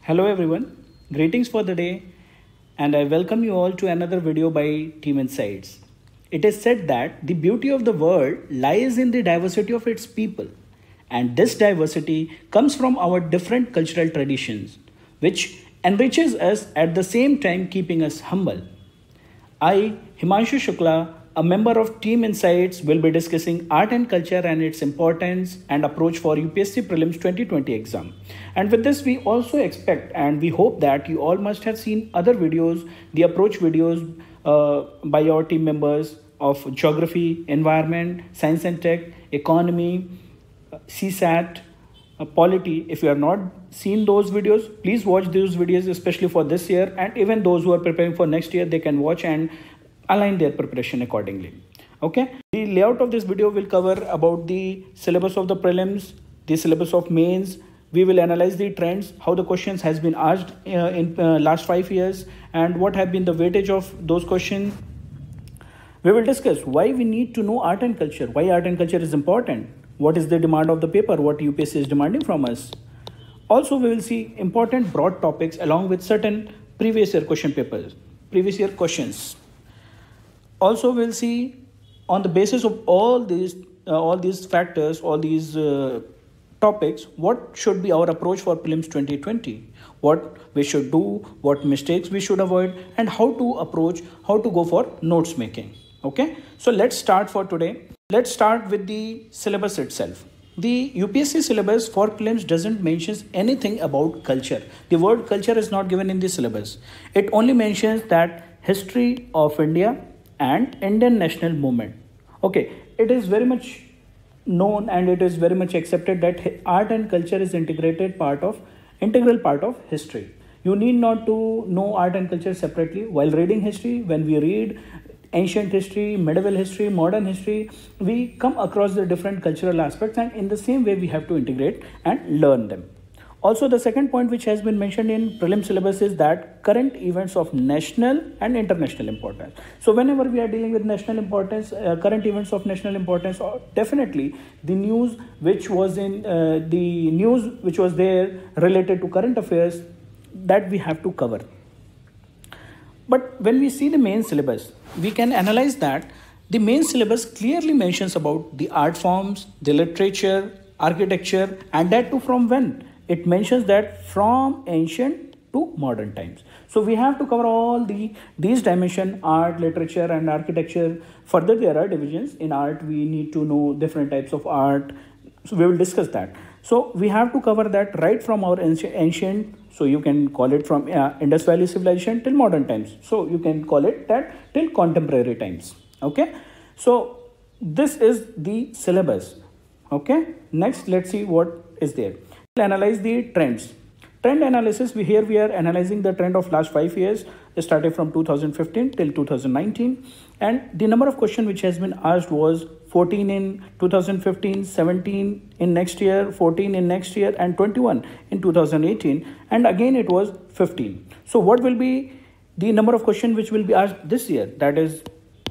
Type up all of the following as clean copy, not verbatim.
Hello everyone, greetings for the day, and I welcome you all to another video by Team Insights. It is said that the beauty of the world lies in the diversity of its people, and this diversity comes from our different cultural traditions, which enriches us at the same time keeping us humble. I, Himanshu Shukla, a member of Team Insights, will be discussing art and culture and its importance and approach for UPSC Prelims 2020 exam. And with this, we also expect and we hope that you all must have seen other videos, the approach videos by our team members of geography, environment, science and tech, economy, CSAT, polity. If you have not seen those videos, please watch those videos, especially for this year, and even those who are preparing for next year, they can watch and align their preparation accordingly. Okay, the layout of this video will cover about the syllabus of the prelims, the syllabus of mains. We will analyze the trends, how the questions has been asked in last 5 years, and what have been the weightage of those questions. We will discuss why we need to know art and culture, why art and culture is important, what is the demand of the paper, what UPSC is demanding from us. Also, we will see important broad topics along with certain previous year question papers, previous year questions. Also, we'll see on the basis of all these factors, all these topics, what should be our approach for prelims 2020, what we should do, what mistakes we should avoid, and how to approach, how to go for notes making. Okay, so let's start for today. Let's start with the syllabus itself. The UPSC syllabus for prelims doesn't mention anything about culture. The word culture is not given in the syllabus. It only mentions that history of India and Indian national movement. Okay, it is very much known and it is very much accepted that art and culture is integral part of history. You need not to know art and culture separately. While reading history, when we read ancient history, medieval history, modern history, we come across the different cultural aspects, and in the same way we have to integrate and learn them. Also, the second point which has been mentioned in prelim syllabus is that current events of national and international importance. So whenever we are dealing with national importance, current events of national importance, definitely the news which was there related to current affairs, that we have to cover. But when we see the main syllabus, we can analyze that the main syllabus clearly mentions about the art forms, the literature, architecture, and that too from when. It mentions that from ancient to modern times. So we have to cover all these dimensions, art, literature, and architecture. Further, there are divisions. In art, we need to know different types of art. So we will discuss that. So we have to cover that right from our ancient, so you can call it from Indus Valley civilization till modern times. So you can call it that till contemporary times. Okay. So this is the syllabus. Okay. Next, let's see what is there. We'll analyze the trends. Trend analysis, we are analyzing the trend of last 5 years, started from 2015 till 2019. And the number of questions which has been asked was 14 in 2015, 17 in next year, 14 in next year, and 21 in 2018. And again, it was 15. So what will be the number of questions which will be asked this year? That is,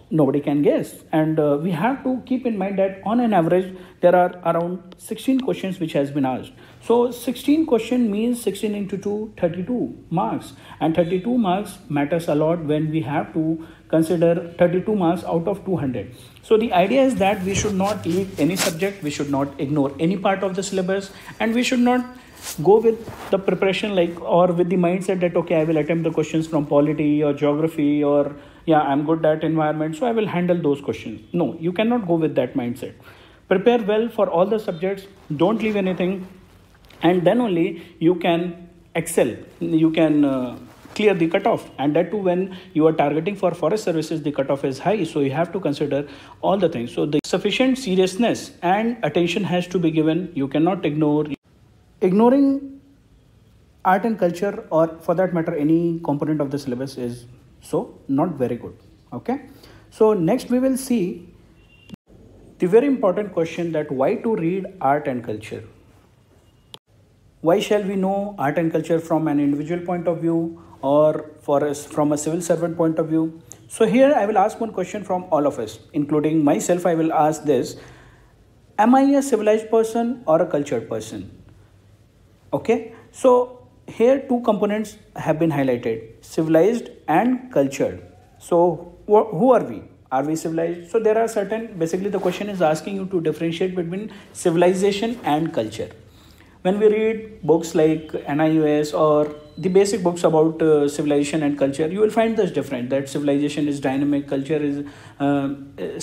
nobody can guess. And we have to keep in mind that on an average, there are around 16 questions which has been asked. So 16 question means 16 into 2, 32 marks. And 32 marks matters a lot when we have to consider 32 marks out of 200. So the idea is that we should not leave any subject, we should not ignore any part of the syllabus, and we should not go with the preparation or with the mindset that, okay, I will attempt the questions from polity or geography, or yeah, I'm good at environment, so I will handle those questions. No, you cannot go with that mindset. Prepare well for all the subjects, don't leave anything, and then only you can excel, you can clear the cutoff. And that too, when you are targeting for forest services, the cutoff is high, so you have to consider all the things. So the sufficient seriousness and attention has to be given. You cannot ignore. Ignoring art and culture, or for that matter any component of the syllabus, is so not very good. Okay, so next we will see the very important question, that why to read art and culture. Why shall we know art and culture from an individual point of view, or for us from a civil servant point of view? So here I will ask one question from all of us, including myself. I will ask this: am I a civilized person or a cultured person? Okay, so here two components have been highlighted: civilized and cultured. So who are we? Are we civilized? So there are certain, basically the question is asking you to differentiate between civilization and culture. When we read books like NIUS or the basic books about civilization and culture, you will find this different, that civilization is dynamic, culture is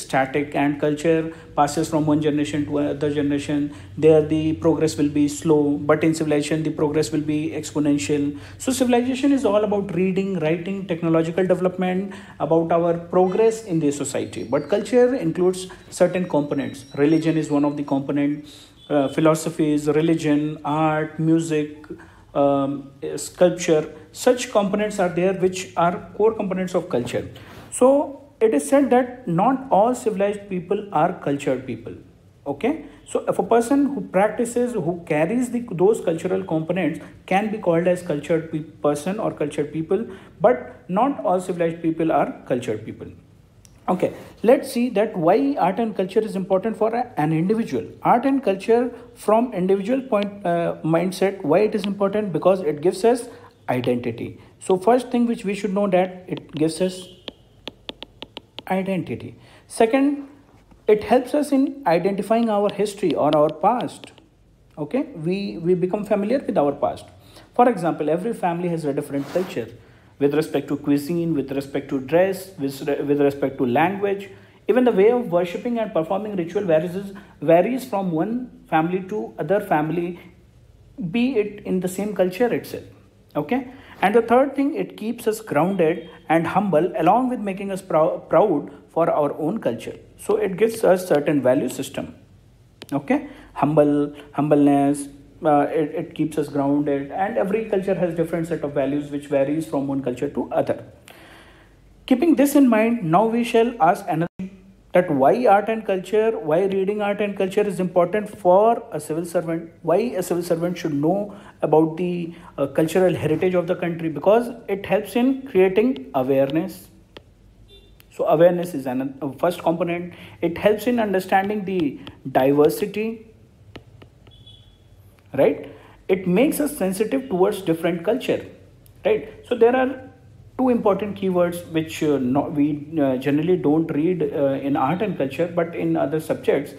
static, and culture passes from one generation to another generation. There the progress will be slow, but in civilization the progress will be exponential. So civilization is all about reading, writing, technological development, about our progress in the society. But culture includes certain components. Religion is one of the components. Philosophies, religion, art, music, sculpture, such components are there which are core components of culture. So it is said that not all civilized people are cultured people. Okay, so if a person who practices, who carries those cultural components, can be called as cultured person or cultured people, but not all civilized people are cultured people. Okay, let's see that why art and culture is important for an individual. Art and culture from individual mindset, why it is important? Because it gives us identity. So first thing which we should know, that it gives us identity. Second, it helps us in identifying our history or our past. Okay, we become familiar with our past. For example, every family has a different culture with respect to cuisine, with respect to dress, with respect to language. Even the way of worshipping and performing ritual varies from one family to other family, be it in the same culture itself. Okay, and the third thing, it keeps us grounded and humble, along with making us proud for our own culture. So it gives us certain value system. Okay, humbleness, it keeps us grounded, and every culture has different set of values which varies from one culture to other. Keeping this in mind, now we shall ask another, that why art and culture, why reading art and culture is important for a civil servant, why a civil servant should know about the cultural heritage of the country. Because it helps in creating awareness. So awareness is a first component. It helps in understanding the diversity, right? It makes us sensitive towards different culture, right? So there are two important keywords which we generally don't read in art and culture, but in other subjects.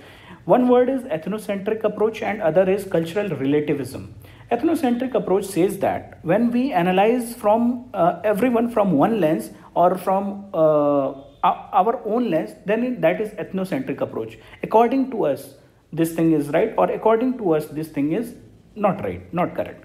One word is ethnocentric approach and other is cultural relativism. Ethnocentric approach says that when we analyze from everyone from one lens or from our own lens, then that is ethnocentric approach. According to us, this thing is right, or according to us, this thing is not right, not correct.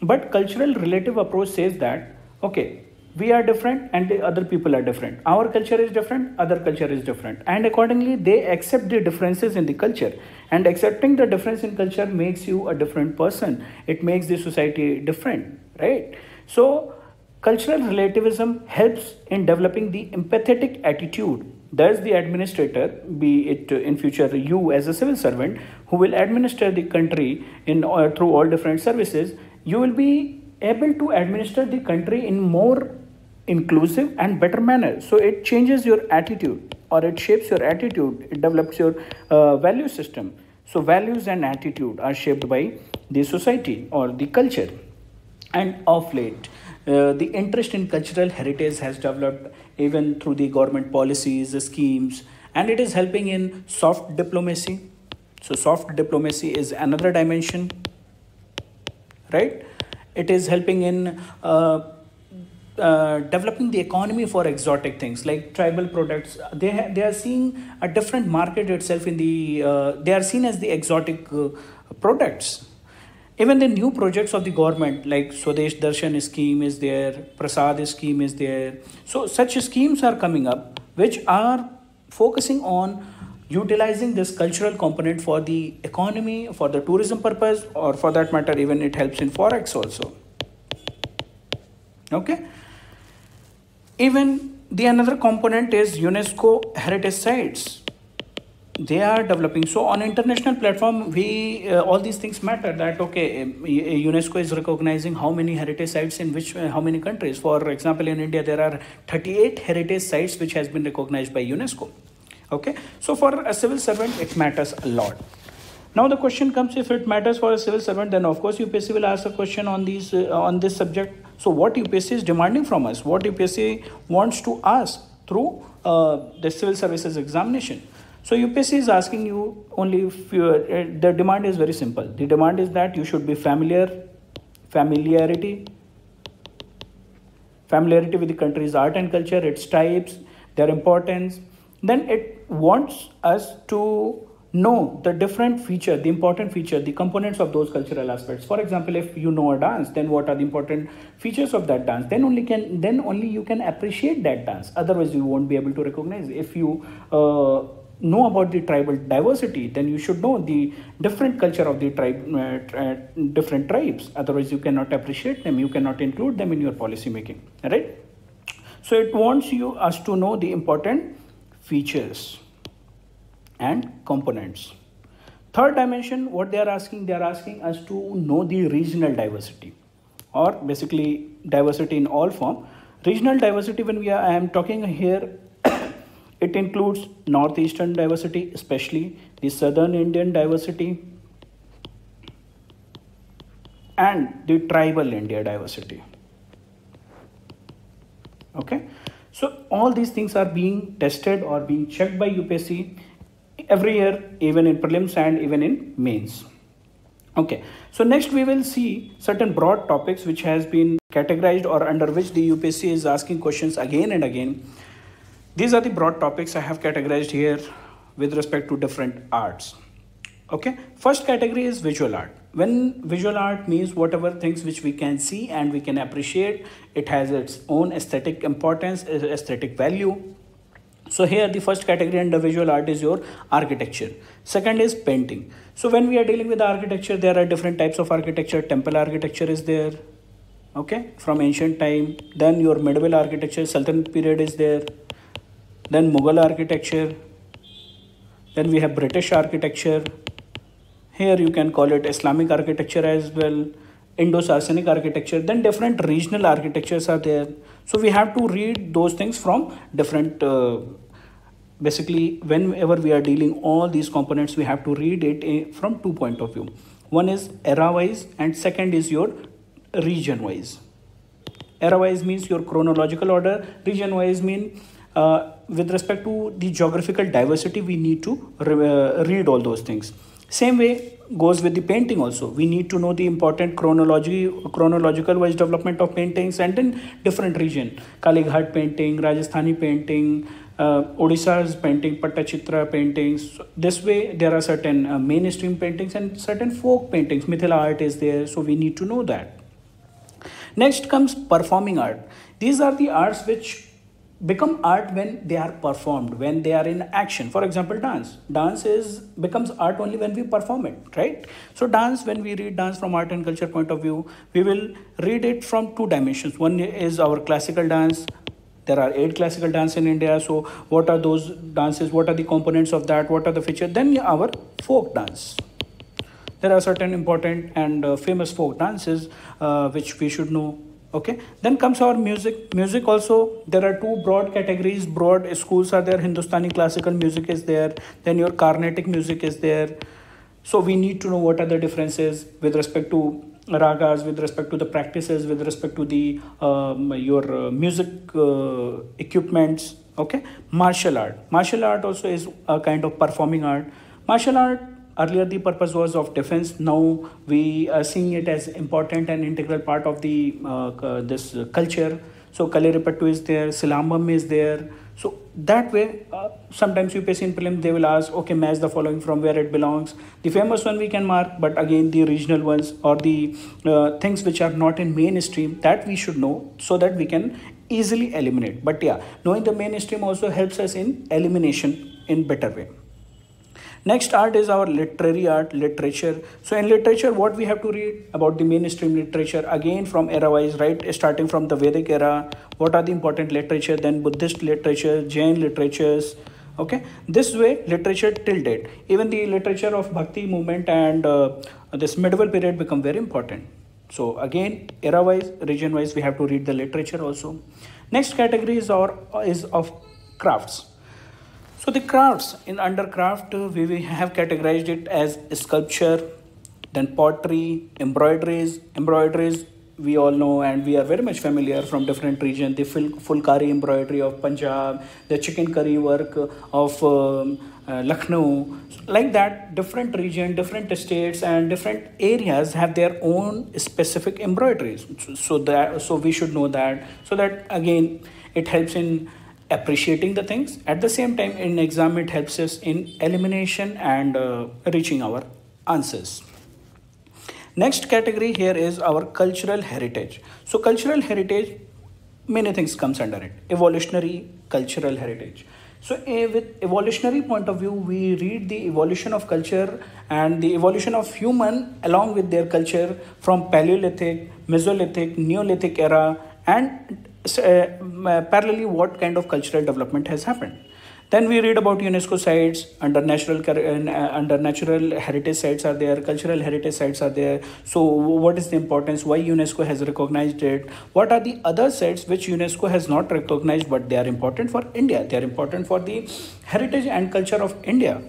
But cultural relative approach says that, okay, we are different and the other people are different. Our culture is different, other culture is different. And accordingly, they accept the differences in the culture. And accepting the difference in culture makes you a different person. It makes the society different, right? So cultural relativism helps in developing the empathetic attitude. Thus, the administrator, be it in future you as a civil servant who will administer the country in through all different services, you will be able to administer the country in more inclusive and better manner. So it changes your attitude, or it shapes your attitude. It develops your value system. So values and attitude are shaped by the society or the culture. And of late, the interest in cultural heritage has developed even through the government policies, the schemes, and it is helping in soft diplomacy. So soft diplomacy is another dimension, right? It is helping in developing the economy for exotic things like tribal products. They are seeing a different market itself in the, they are seen as the exotic products. Even the new projects of the government like Swadesh Darshan scheme is there, Prasad scheme is there. So such schemes are coming up which are focusing on utilizing this cultural component for the economy, for the tourism purpose, or for that matter even it helps in forex also. Okay. Even the another component is UNESCO heritage sites. They are developing. So on international platform, we all these things matter. That okay, UNESCO is recognizing how many heritage sites in which how many countries. For example, in India there are 38 heritage sites which has been recognized by UNESCO. Okay, so for a civil servant it matters a lot. Now the question comes, if it matters for a civil servant, then of course UPSC will ask a question on these on this subject. So what UPSC is demanding from us, what UPSC wants to ask through the civil services examination. So UPSC is asking you only if you, the demand is very simple. The demand is that you should be familiarity with the country's art and culture, its types, their importance. Then it wants us to know the different feature, the important feature, the components of those cultural aspects. For example, if you know a dance, then what are the important features of that dance? Then only you can appreciate that dance. Otherwise, you won't be able to recognize. If you know about the tribal diversity, then you should know the different culture of the different tribes. Otherwise, you cannot appreciate them. You cannot include them in your policy making, right? So it wants us to know the important features and components. Third dimension, what they are asking us to know the regional diversity, or basically diversity in all form. Regional diversity, when I am talking here, it includes northeastern diversity, especially the southern Indian diversity, and the tribal India diversity. Okay, so all these things are being tested or being checked by UPSC every year, even in prelims and even in mains. Okay, so next we will see certain broad topics which has been categorized or under which the UPSC is asking questions again and again. These are the broad topics I have categorized here with respect to different arts. Okay, first category is visual art. When visual art means whatever things which we can see and we can appreciate, it has its own aesthetic importance, aesthetic value. So here the first category under visual art is your architecture. Second is painting. So when we are dealing with architecture, there are different types of architecture. Temple architecture is there, okay, from ancient time. Then your medieval architecture, Sultanate period is there. Then Mughal architecture. Then we have British architecture. Here you can call it Islamic architecture as well. Indo-Sasanic architecture. Then different regional architectures are there. So we have to read those things from different, basically whenever we are dealing all these components, we have to read it from 2 points of view. One is era wise and second is your region wise. Era wise means your chronological order. Region wise mean with respect to the geographical diversity, we need to read all those things. Same way goes with the painting also. We need to know the important chronological wise development of paintings and in different region. Kalighat painting, Rajasthani painting, Odisha's painting, Pattachitra paintings. So this way there are certain mainstream paintings and certain folk paintings. Mithila art is there, so we need to know that. Next comes performing art. These are the arts which become art when they are performed, when they are in action. For example, dance. Dance becomes art only when we perform it, right? So dance, when we read dance from art and culture point of view, we will read it from 2 dimensions. One is our classical dance. There are 8 classical dance in India. So what are those dances? What are the components of that? What are the features? Then our folk dance. There are certain important and famous folk dances which we should know. Okay, then comes our music. Music also, there are 2 broad categories, broad schools are there. Hindustani classical music is there, then your Carnatic music is there. So we need to know what are the differences with respect to ragas, with respect to the practices, with respect to the your music equipments. Okay, martial art also is a kind of performing art. Martial art, earlier the purpose was of defense. Now we are seeing it as important and integral part of the this culture. So Kalaripattu is there, Silambam is there. So that way, sometimes UPSC in prelim they will ask, okay, match the following from where it belongs. The famous one we can mark, but again the regional ones or the things which are not in mainstream, that we should know so that we can easily eliminate. But yeah, knowing the mainstream also helps us in elimination in better way. Next art is our literary art, literature. So in literature, what we have to read about the mainstream literature, again from era wise, right? Starting from the Vedic era, what are the important literature, then Buddhist literature, Jain literatures. Okay, this way literature till date. Even the literature of Bhakti movement and this medieval period become very important. So again, era wise, region wise, we have to read the literature also. Next category is of crafts. So the crafts, in under craft, we have categorized it as sculpture, then pottery, embroideries we all know and we are very much familiar from different regions. The fulkari embroidery of Punjab, the chicken curry work of Lucknow, like that. Different region, different states, and different areas have their own specific embroideries. So we should know that, so that again it helps in appreciating the things. At the same time, in exam it helps us in elimination and reaching our answers. Next category here is our cultural heritage. So cultural heritage, many things comes under it. Evolutionary cultural heritage. So with evolutionary point of view, we read the evolution of culture and the evolution of human along with their culture from Paleolithic, Mesolithic, Neolithic era, and parallelly what kind of cultural development has happened. Then we read about UNESCO sites under under natural heritage sites are there, cultural heritage sites are there. So what is the importance? Why UNESCO has recognized it? What are the other sites which UNESCO has not recognized but they are important for India? They are important for the heritage and culture of India.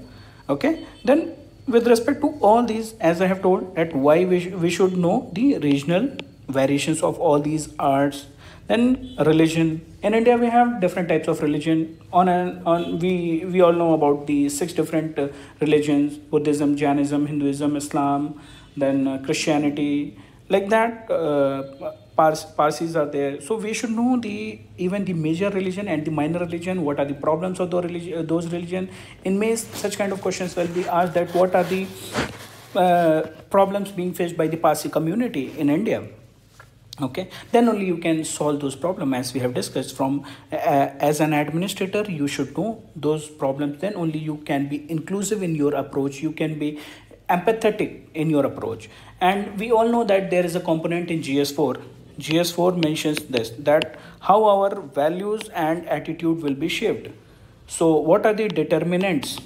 Okay. Then with respect to all these, as I have told, that why we should know the regional variations of all these arts. Then religion. In India, we have different types of religion. We all know about the six different religions: Buddhism, Jainism, Hinduism, Islam, then Christianity. Like that, Parsis are there. So we should know the even the major religion and the minor religion. What are the problems of those religion? In May, such kind of questions will be asked that what are the problems being faced by the Parsi community in India. Okay, then only you can solve those problems, as we have discussed. From as an administrator, you should know those problems. Then only you can be inclusive in your approach, you can be empathetic in your approach. And we all know that there is a component in GS4. GS4 mentions this, that how our values and attitude will be shaped. So what are the determinants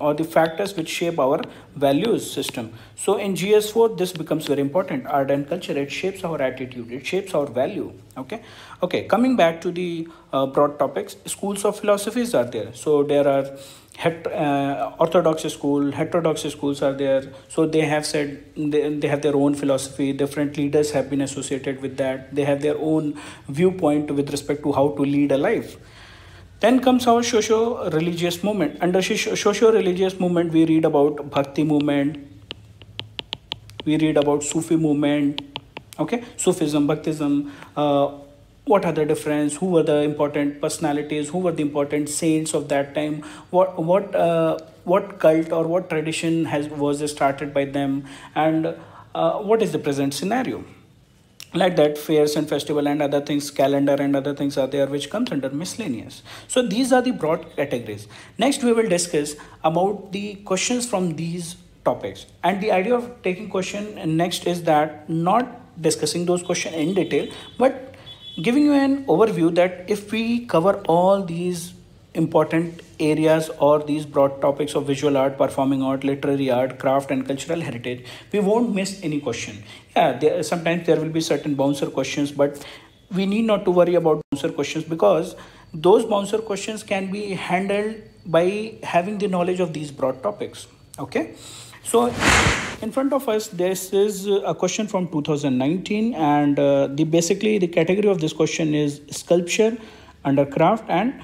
or the factors which shape our values system? So in GS4, this becomes very important. Art and culture, it shapes our attitude, it shapes our value. Okay, coming back to the broad topics, schools of philosophies are there. So there are orthodox school, heterodox schools are there. So they have said they have their own philosophy. Different leaders have been associated with that. They have their own viewpoint with respect to how to lead a life. Then comes our socio-religious movement. Under socio-religious movement, we read about Bhakti movement, we read about Sufi movement. Okay, Sufism, Bhaktism. What are the difference? Who were the important personalities? Who were the important saints of that time? What cult or what tradition was started by them? And what is the present scenario? Like that, fairs and festival and other things, calendar and other things are there, which comes under miscellaneous. So these are the broad categories. Next we will discuss about the questions from these topics. And the idea of taking question next is that not discussing those questions in detail, but giving you an overview that if we cover all these important areas or these broad topics of visual art, performing art, literary art, craft and cultural heritage, we won't miss any question. Yeah, sometimes there will be certain bouncer questions, but we need not to worry about bouncer questions, because those bouncer questions can be handled by having the knowledge of these broad topics. Okay, so in front of us this is a question from 2019, and basically the category of this question is sculpture under craft, and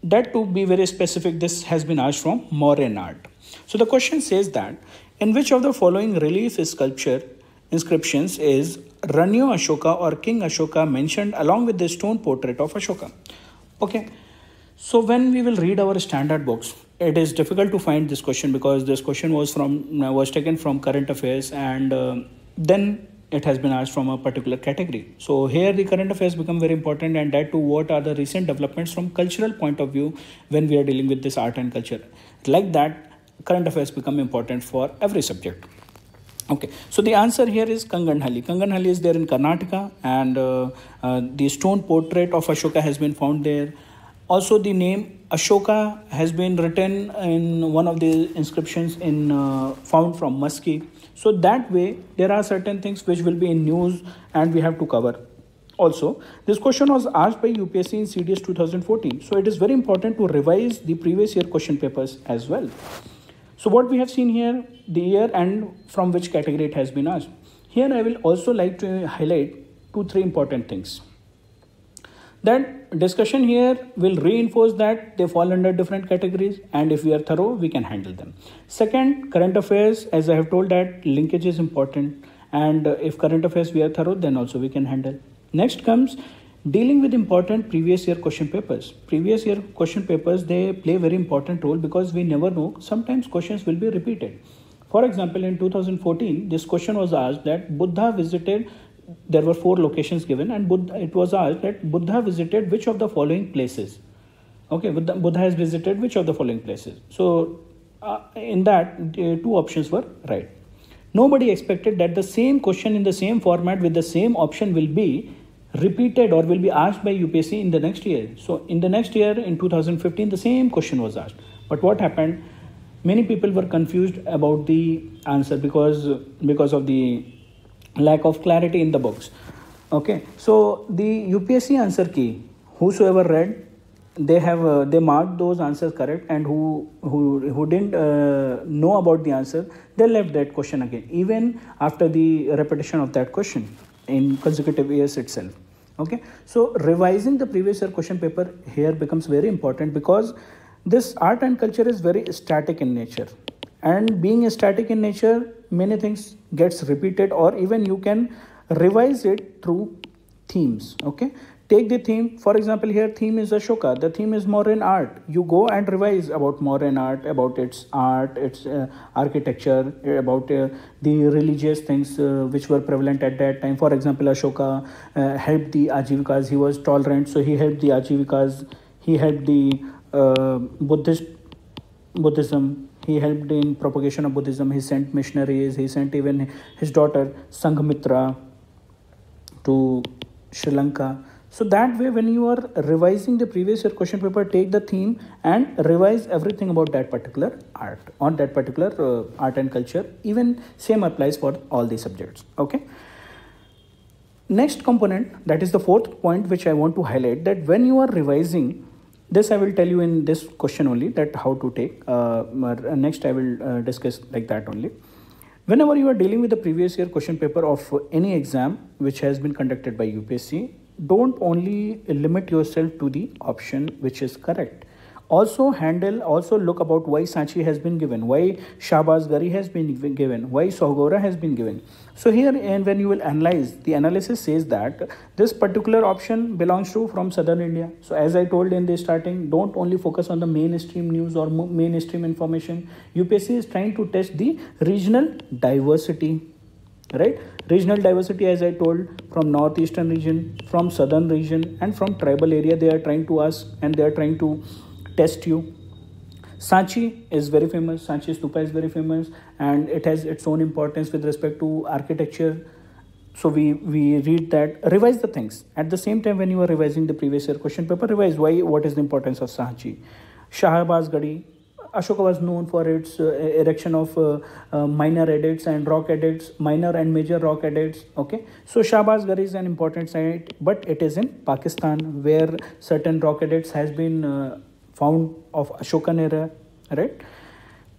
that, to be very specific, this has been asked from Mauryan art. So the question says that in which of the following relief sculpture inscriptions is Ranyo Ashoka or King Ashoka mentioned along with the stone portrait of Ashoka? Okay, so when we will read our standard books, it is difficult to find this question, because this question was taken from current affairs, and then it has been asked from a particular category. So here the current affairs become very important, and that too, what are the recent developments from cultural point of view when we are dealing with this art and culture. Like that, current affairs become important for every subject. Okay, so the answer here is Kanganhalli. Kanganhalli is there in Karnataka, and the stone portrait of Ashoka has been found there. Also, the name Ashoka has been written in one of the inscriptions found from Musky. So that way, there are certain things which will be in news and we have to cover. Also, this question was asked by UPSC in CDS 2014. So it is very important to revise the previous year question papers as well. So what we have seen here, the year and from which category it has been asked. Here I will also like to highlight 2-3 important things. That discussion here will reinforce that they fall under different categories, and if we are thorough, we can handle them. Second, current affairs, as I have told that linkage is important, and if current affairs we are thorough, then also we can handle. Next comes dealing with important previous year question papers. Previous year question papers, they play a very important role because we never know, sometimes questions will be repeated. For example, in 2014, this question was asked that Buddha visited, there were 4 locations given, and it was asked that Buddha visited which of the following places. Okay, Buddha has visited which of the following places. So in that, 2 options were right. Nobody expected that the same question in the same format with the same option will be repeated or will be asked by UPSC in the next year. So in the next year, in 2015, the same question was asked. But what happened? Many people were confused about the answer because of the lack of clarity in the books. Okay, so the UPSC answer key, whosoever read, they marked those answers correct, and who didn't know about the answer, they left that question again, even after the repetition of that question in consecutive years itself. Okay, so revising the previous year question paper here becomes very important because this art and culture is very static in nature, and being static in nature, many things gets repeated, or even you can revise it through themes. Okay, take the theme, for example, here theme is Ashoka, the theme is Mauryan art. You go and revise about Mauryan art, its architecture, about the religious things which were prevalent at that time. For example, Ashoka helped the Ajivikas, he was tolerant, so he helped the Ajivikas, he helped the Buddhism, he helped in propagation of Buddhism, he sent missionaries, he sent even his daughter Sanghamitra to Sri Lanka. So that way, when you are revising the previous year question paper, take the theme and revise everything about that particular art, on that particular art and culture. Even same applies for all the subjects. Okay. Next component, that is the 4th point which I want to highlight, that when you are revising, this I will tell you in this question only, that how to take. Next I will discuss like that only. Whenever you are dealing with the previous year question paper of any exam which has been conducted by UPSC, don't only limit yourself to the option which is correct. Also look about why Sanchi has been given, why Shahbaz Gari has been given, why Sohgora has been given. So here, and when you will analyze, the analysis says that this particular option belongs to from southern India. So as I told in the starting, don't only focus on the mainstream news or mainstream information. UPSC is trying to test the regional diversity, right? Regional diversity, as I told, from northeastern region, from southern region, and from tribal area, they are trying to ask, and they are trying to test you. Sanchi is very famous, Sanchi Stupa is very famous, and it has its own importance with respect to architecture. So we read that, revise the things. At the same time, when you are revising the previous year question paper, revise what is the importance of Sanchi. Shahbaz Gadi, Ashoka was known for its erection of minor adits and rock adits, minor and major rock adits. Okay, so Shahbaz Gari is an important site, but it is in Pakistan, where certain rock adits has been found of Ashokan era, right?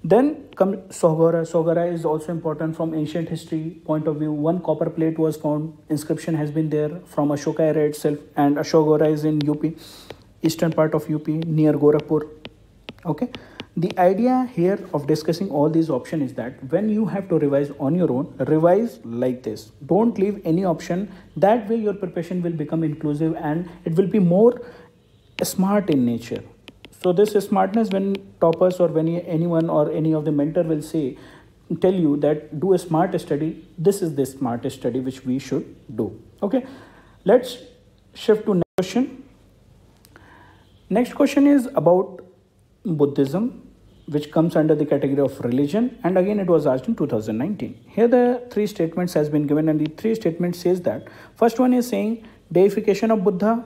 Then comes Sohgora. Sohgora is also important from ancient history point of view. One copper plate was found, inscription has been there from Ashoka era itself, and Sohgora is in UP, eastern part of UP, near Gorakhpur. Okay. The idea here of discussing all these options is that when you have to revise on your own, revise like this. Don't leave any option. That way your preparation will become inclusive and it will be more smart in nature. So this smartness, when toppers or when anyone or any of the mentor will tell you that do a smart study, this is the smart study which we should do. Okay, let's shift to next question. Next question is about Buddhism, which comes under the category of religion, and again it was asked in 2019. Here the 3 statements has been given, and the 3 statements says that first one is saying deification of Buddha,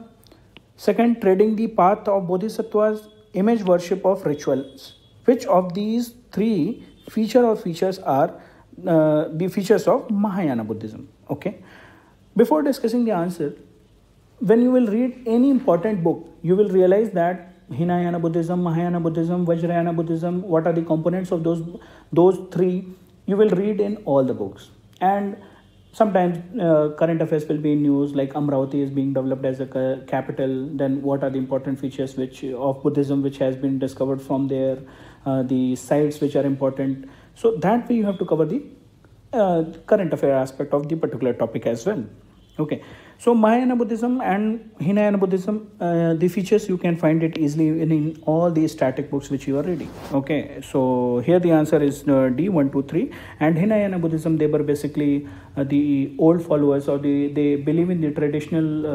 second, treading the path of Bodhisattvas, image worship of rituals. Which of these 3 features are the features of Mahayana Buddhism? Okay, before discussing the answer, when you will read any important book, you will realize that Hinayana Buddhism, Mahayana Buddhism, Vajrayana Buddhism, what are the components of those three, you will read in all the books. And sometimes current affairs will be in news, like Amravati is being developed as a capital. Then what are the important features which of Buddhism which has been discovered from there, the sites which are important. So that way you have to cover the current affair aspect of the particular topic as well. Okay, so Mahayana Buddhism and Hinayana Buddhism, the features you can find it easily in all the static books which you are reading. Okay, so here the answer is D, 1, 2, 3. And Hinayana Buddhism, they were basically the old followers, or they believe in the traditional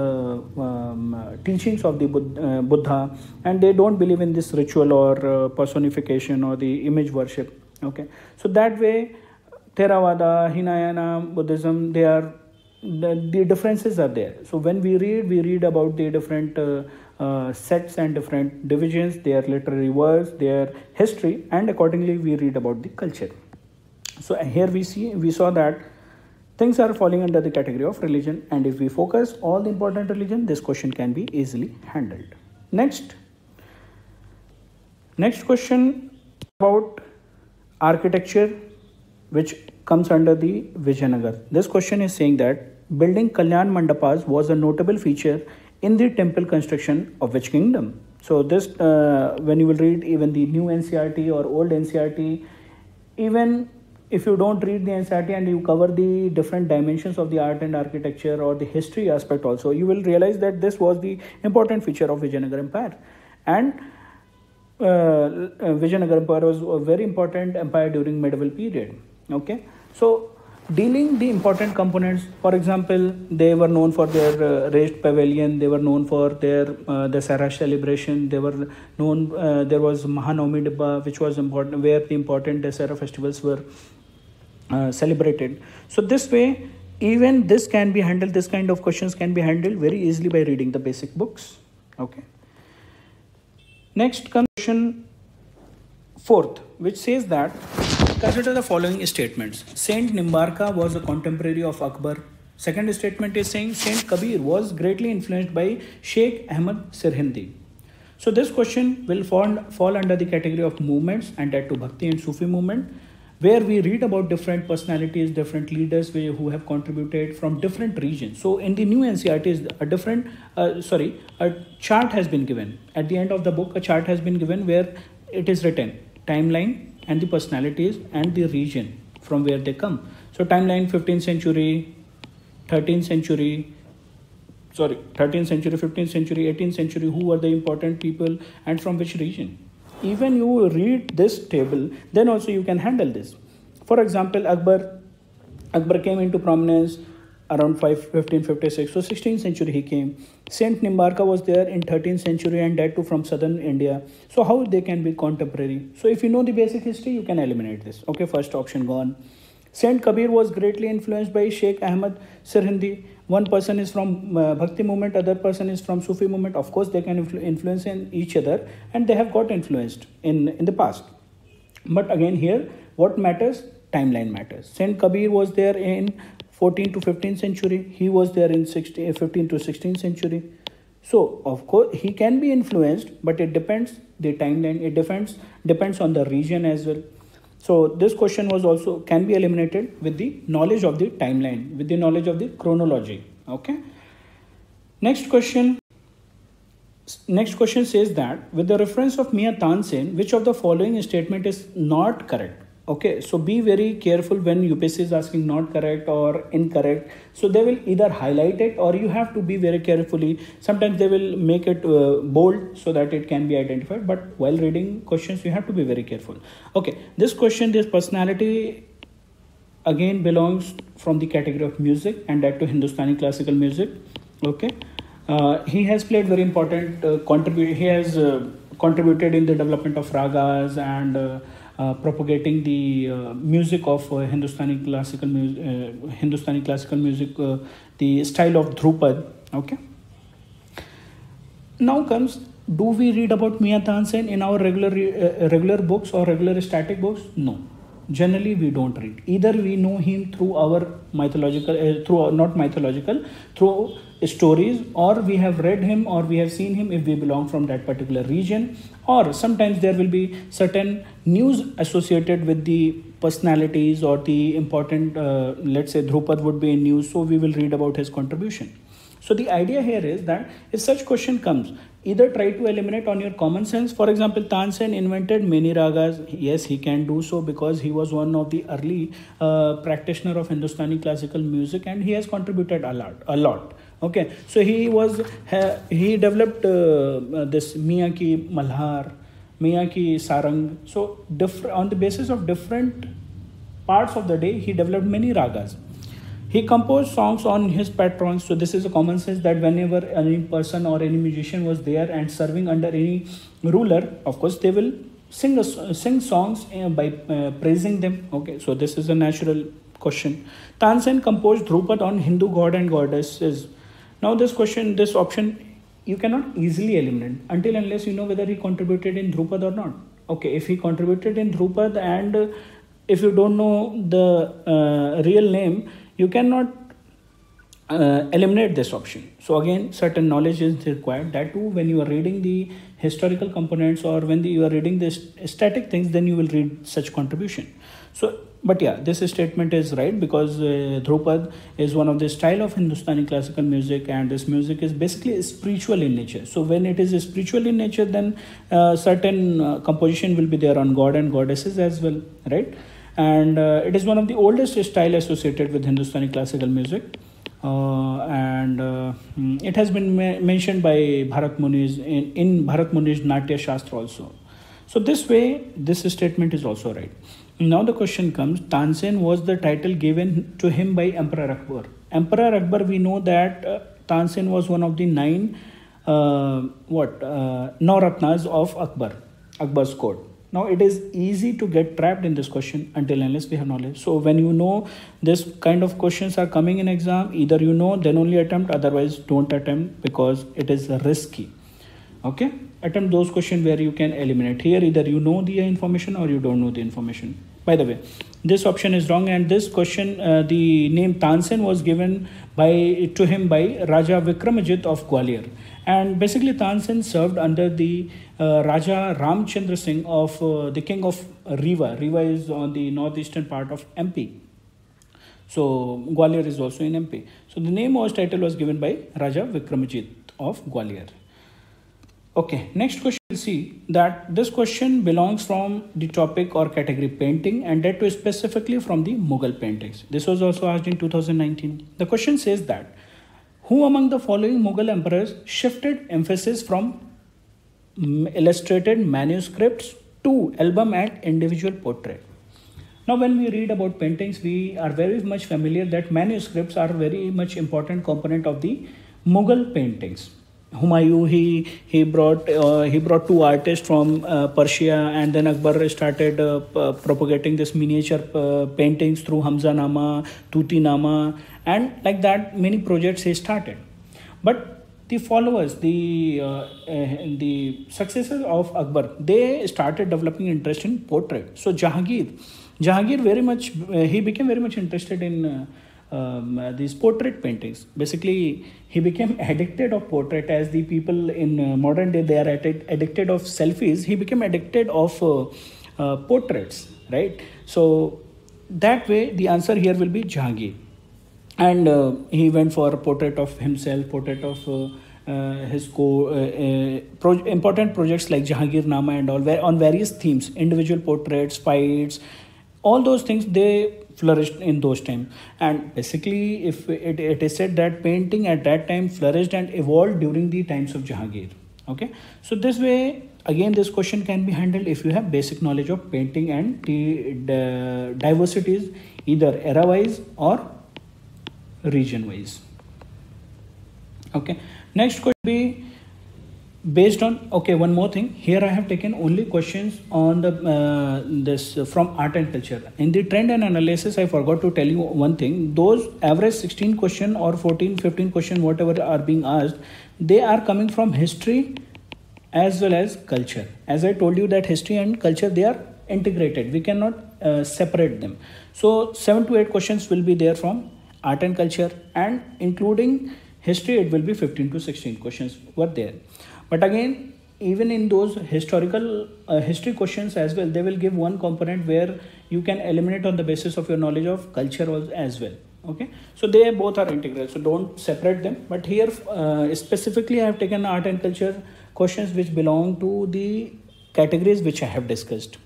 teachings of the Buddha, and they don't believe in this ritual or personification or the image worship. Okay, so that way Theravada, Hinayana Buddhism, they are the differences are there. So when we read about the different sects and different divisions, their literary works, their history, and accordingly we read about the culture. So here we saw that things are falling under the category of religion, and if we focus all the important religion, this question can be easily handled. Next question about architecture, which comes under the Vijayanagar. This question is saying that building Kalyan Mandapas was a notable feature in the temple construction of which kingdom? So this, when you will read even the new NCERT or old NCERT, even if you don't read the NCERT and you cover the different dimensions of the art and architecture or the history aspect also, you will realize that this was the important feature of Vijayanagar Empire. And Vijayanagar Empire was a very important empire during medieval period. Okay, so dealing the important components, for example, they were known for their raised pavilion, they were known for their Dasara celebration, they were known, there was Mahanavami Dibba, which was important, where the important Dasara festivals were celebrated. So this way, even this can be handled, this kind of questions can be handled very easily by reading the basic books. Okay. Next comes question 4th, which says that consider the following statements. Saint Nimbarka was a contemporary of Akbar. Second statement is saying Saint Kabir was greatly influenced by Sheikh Ahmad Sirhindi. So this question will fall under the category of movements, and that to Bhakti and Sufi movement, where we read about different personalities, different leaders who have contributed from different regions. So in the new NCERT, a chart has been given. At the end of the book, a chart has been given where it is written timeline and the personalities and the region from where they come. So timeline 15th century, 13th century, 15th century, 18th century, who were the important people and from which region. Even you read this table, then also you can handle this. For example, Akbar came into prominence around 1556. So 16th century he came. Saint Nimbarka was there in 13th century, and that too from southern India. So how they can be contemporary? So if you know the basic history, you can eliminate this. Okay, first option gone. Saint Kabir was greatly influenced by Sheikh Ahmad Sirhindi. One person is from Bhakti movement, other person is from Sufi movement. Of course, they can influence in each other, and they have got influenced in the past. But again here, what matters? Timeline matters. Saint Kabir was there in 14th to 15th century. He was there in 15th to 16th century. So of course he can be influenced, but it depends the timeline. It depends on the region as well. So this question was also can be eliminated with the knowledge of the timeline, with the knowledge of the chronology. Okay. Next question says that with the reference of Mia Tansen, which of the following statement is not correct? Okay, so be very careful when UPSC is asking not correct or incorrect. So they will either highlight it, or you have to be very carefully. Sometimes they will make it bold so that it can be identified. But while reading questions, you have to be very careful. Okay, this question, this personality again belongs from the category of music, and that to Hindustani classical music. Okay, he has played very important contribution. He has contributed in the development of ragas and propagating the music of Hindustani classical music, the style of Dhrupad. Okay. Now comes, do we read about Mia Tansen in our regular books or regular static books? No. generally we don't read. Either we know him through our mythological, not mythological, through stories, or we have read him or we have seen him if we belong from that particular region, or sometimes there will be certain news associated with the personalities or the important, let's say Drupad would be in news, so we will read about his contribution. So the idea here is that if such question comes, either try to eliminate on your common sense. For example, Tansen invented many ragas. Yes, he can do so because he was one of the early practitioner of Hindustani classical music, and he has contributed a lot. Okay, so he developed this Miyaki Malhar, Miyaki Sarang. So on the basis of different parts of the day, he developed many ragas. He composed songs on his patrons. So this is a common sense that whenever any person or any musician was there and serving under any ruler, of course they will sing songs by praising them. Okay, so this is a natural question. Tansen composed Drupad on Hindu god and goddesses. Now this option, you cannot easily eliminate until unless you know whether he contributed in Drupad or not. Okay, if he contributed in Drupad and if you don't know the real name, you cannot eliminate this option. So again, certain knowledge is required. That too, when you are reading the historical components or when you are reading the static things, then you will read such contribution. So, but yeah, this statement is right because Drupad is one of the style of Hindustani classical music, and this music is basically spiritual in nature. So when it is spiritual in nature, then certain composition will be there on god and goddesses as well, right? And it is one of the oldest style associated with Hindustani classical music, and it has been mentioned by Bharat Muni's in Bharat Muni's Natya Shastra also. So this way, this statement is also right. Now the question comes: Tansen was the title given to him by Emperor Akbar. Emperor Akbar, we know that Tansen was one of the 9 Navratnas of Akbar's court. Now it is easy to get trapped in this question until unless we have knowledge. So when you know this kind of questions are coming in exam, either you know, then only attempt, otherwise don't attempt because it is risky. Okay, attempt those questions where you can eliminate. Here either you know the information or you don't know the information. By the way, this option is wrong, and this question, the name Tansen was given to him by Raja Vikramajit of Gwalior. And basically Tansen served under the Raja Ramchandra Singh of the king of Rewa. Rewa is on the northeastern part of MP. So Gwalior is also in MP. So the name or title was given by Raja Vikramajit of Gwalior. Okay, next question, we'll see that this question belongs from the topic or category painting, and that too specifically from the Mughal paintings. This was also asked in 2019. The question says that who among the following Mughal emperors shifted emphasis from illustrated manuscripts to album and individual portrait? Now when we read about paintings, we are very much familiar that manuscripts are very much important component of the Mughal paintings. Humayun, he brought 2 artists from Persia, and then Akbar started propagating this miniature paintings through Hamza Nama, Tuti Nama, and like that many projects he started. But the followers, the successors of Akbar, they started developing interest in portrait. So Jahangir very much he became very much interested in these portrait paintings. Basically, he became addicted of portrait, as the people in modern day, they are addicted of selfies. He became addicted of portraits, right? So that way the answer here will be Jahangir. And he went for a portrait of himself, portrait of his important projects like Jahangir Nama and all, where on various themes, individual portraits, fights, all those things, they flourished in those times. And basically, if it is said that painting at that time flourished and evolved during the times of Jahangir. Okay, so this way, again, this question can be handled if you have basic knowledge of painting and the diversities, either era wise or region wise. Okay, next could be based on, okay, one more thing. Here I have taken only questions on the this from art and culture. In the trend and analysis, I forgot to tell you one thing. Those average 16 question or 14-15 question whatever are being asked, they are coming from history as well as culture. As I told you that history and culture, they are integrated. We cannot separate them. So 7 to 8 questions will be there from art and culture, and including history it will be 15 to 16 questions were there. But again, even in those historical history questions as well, they will give one component where you can eliminate on the basis of your knowledge of culture as well. Okay, so they both are integral, so don't separate them. But here specifically I have taken art and culture questions which belong to the categories which I have discussed.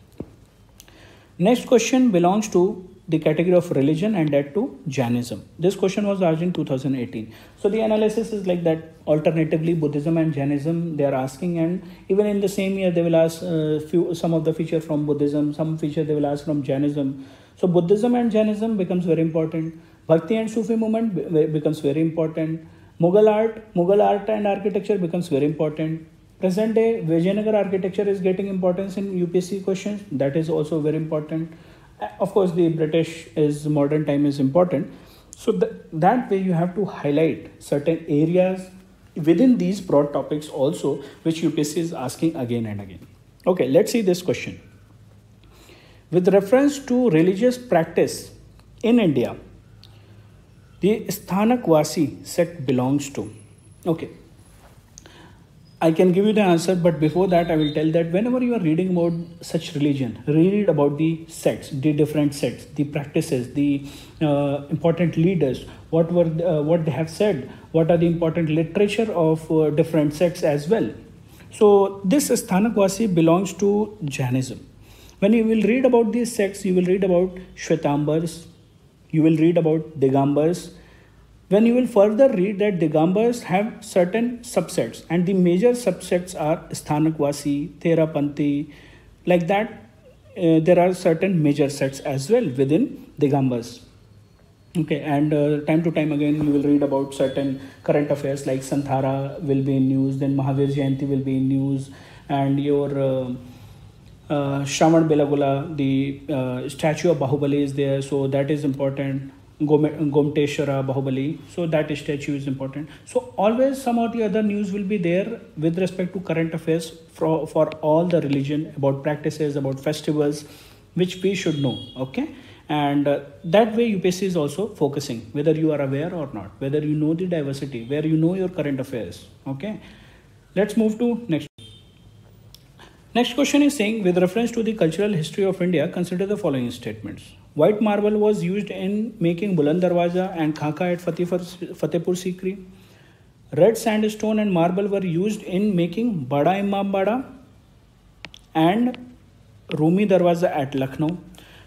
Next question belongs to the category of religion, and that to Jainism. This question was asked in 2018. So the analysis is like that: alternatively Buddhism and Jainism they are asking, and even in the same year they will ask some of the feature from Buddhism, some feature they will ask from Jainism. So Buddhism and Jainism becomes very important. Bhakti and Sufi movement becomes very important. Mughal art and architecture becomes very important. Present day Vijayanagar architecture is getting importance in UPSC questions. That is also very important. Of course, the British is modern time is important. So that way you have to highlight certain areas within these broad topics also, which UPSC is asking again and again. Okay, let's see this question. With reference to religious practice in India, the Sthanak-Vasi sect belongs to. Okay, I can give you the answer, but before that I will tell that whenever you are reading about such religion, read about the sects, the different sects, the practices, the important leaders, what they have said, what are the important literature of different sects as well. So this Sthanak-Vasi belongs to Jainism. When you will read about these sects, you will read about Shvetambars, you will read about Digambars. When you will further read that Digambars have certain subsets, and the major subsets are Sthanak-Vasi, Therapanthi, like that. There are certain major sects as well within Digambars. Okay, and time to time again you will read about certain current affairs like Santhara will be in news, then Mahavir Jayanti will be in news, and your Shravan Belagula, the statue of Bahubali is there, so that is important. Gomteshwara Bahubali, so that statue is important. So always some or the other news will be there with respect to current affairs for all the religion, about practices, about festivals, which we should know. Okay, and that way UPSC is also focusing, whether you are aware or not, whether you know the diversity, where you know your current affairs. Okay, let's move to next. Next question is saying, with reference to the cultural history of India, consider the following statements. White marble was used in making Buland Darwaza and Khaka at Fatehpur Sikri. Red sandstone and marble were used in making Bada Imambada and Rumi Darwaza at Lucknow.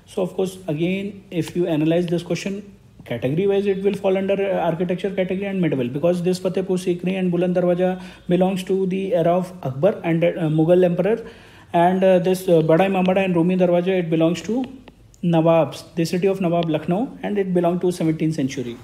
So of course, again, if you analyze this question, category wise it will fall under architecture category and medieval, because this Fatehpur Sikri and Buland Darwaza belongs to the era of Akbar and Mughal emperor, and this Bada Imambada and Rumi Darwaza, it belongs to Nawabs, the city of Nawab Lucknow, and it belonged to 17th century.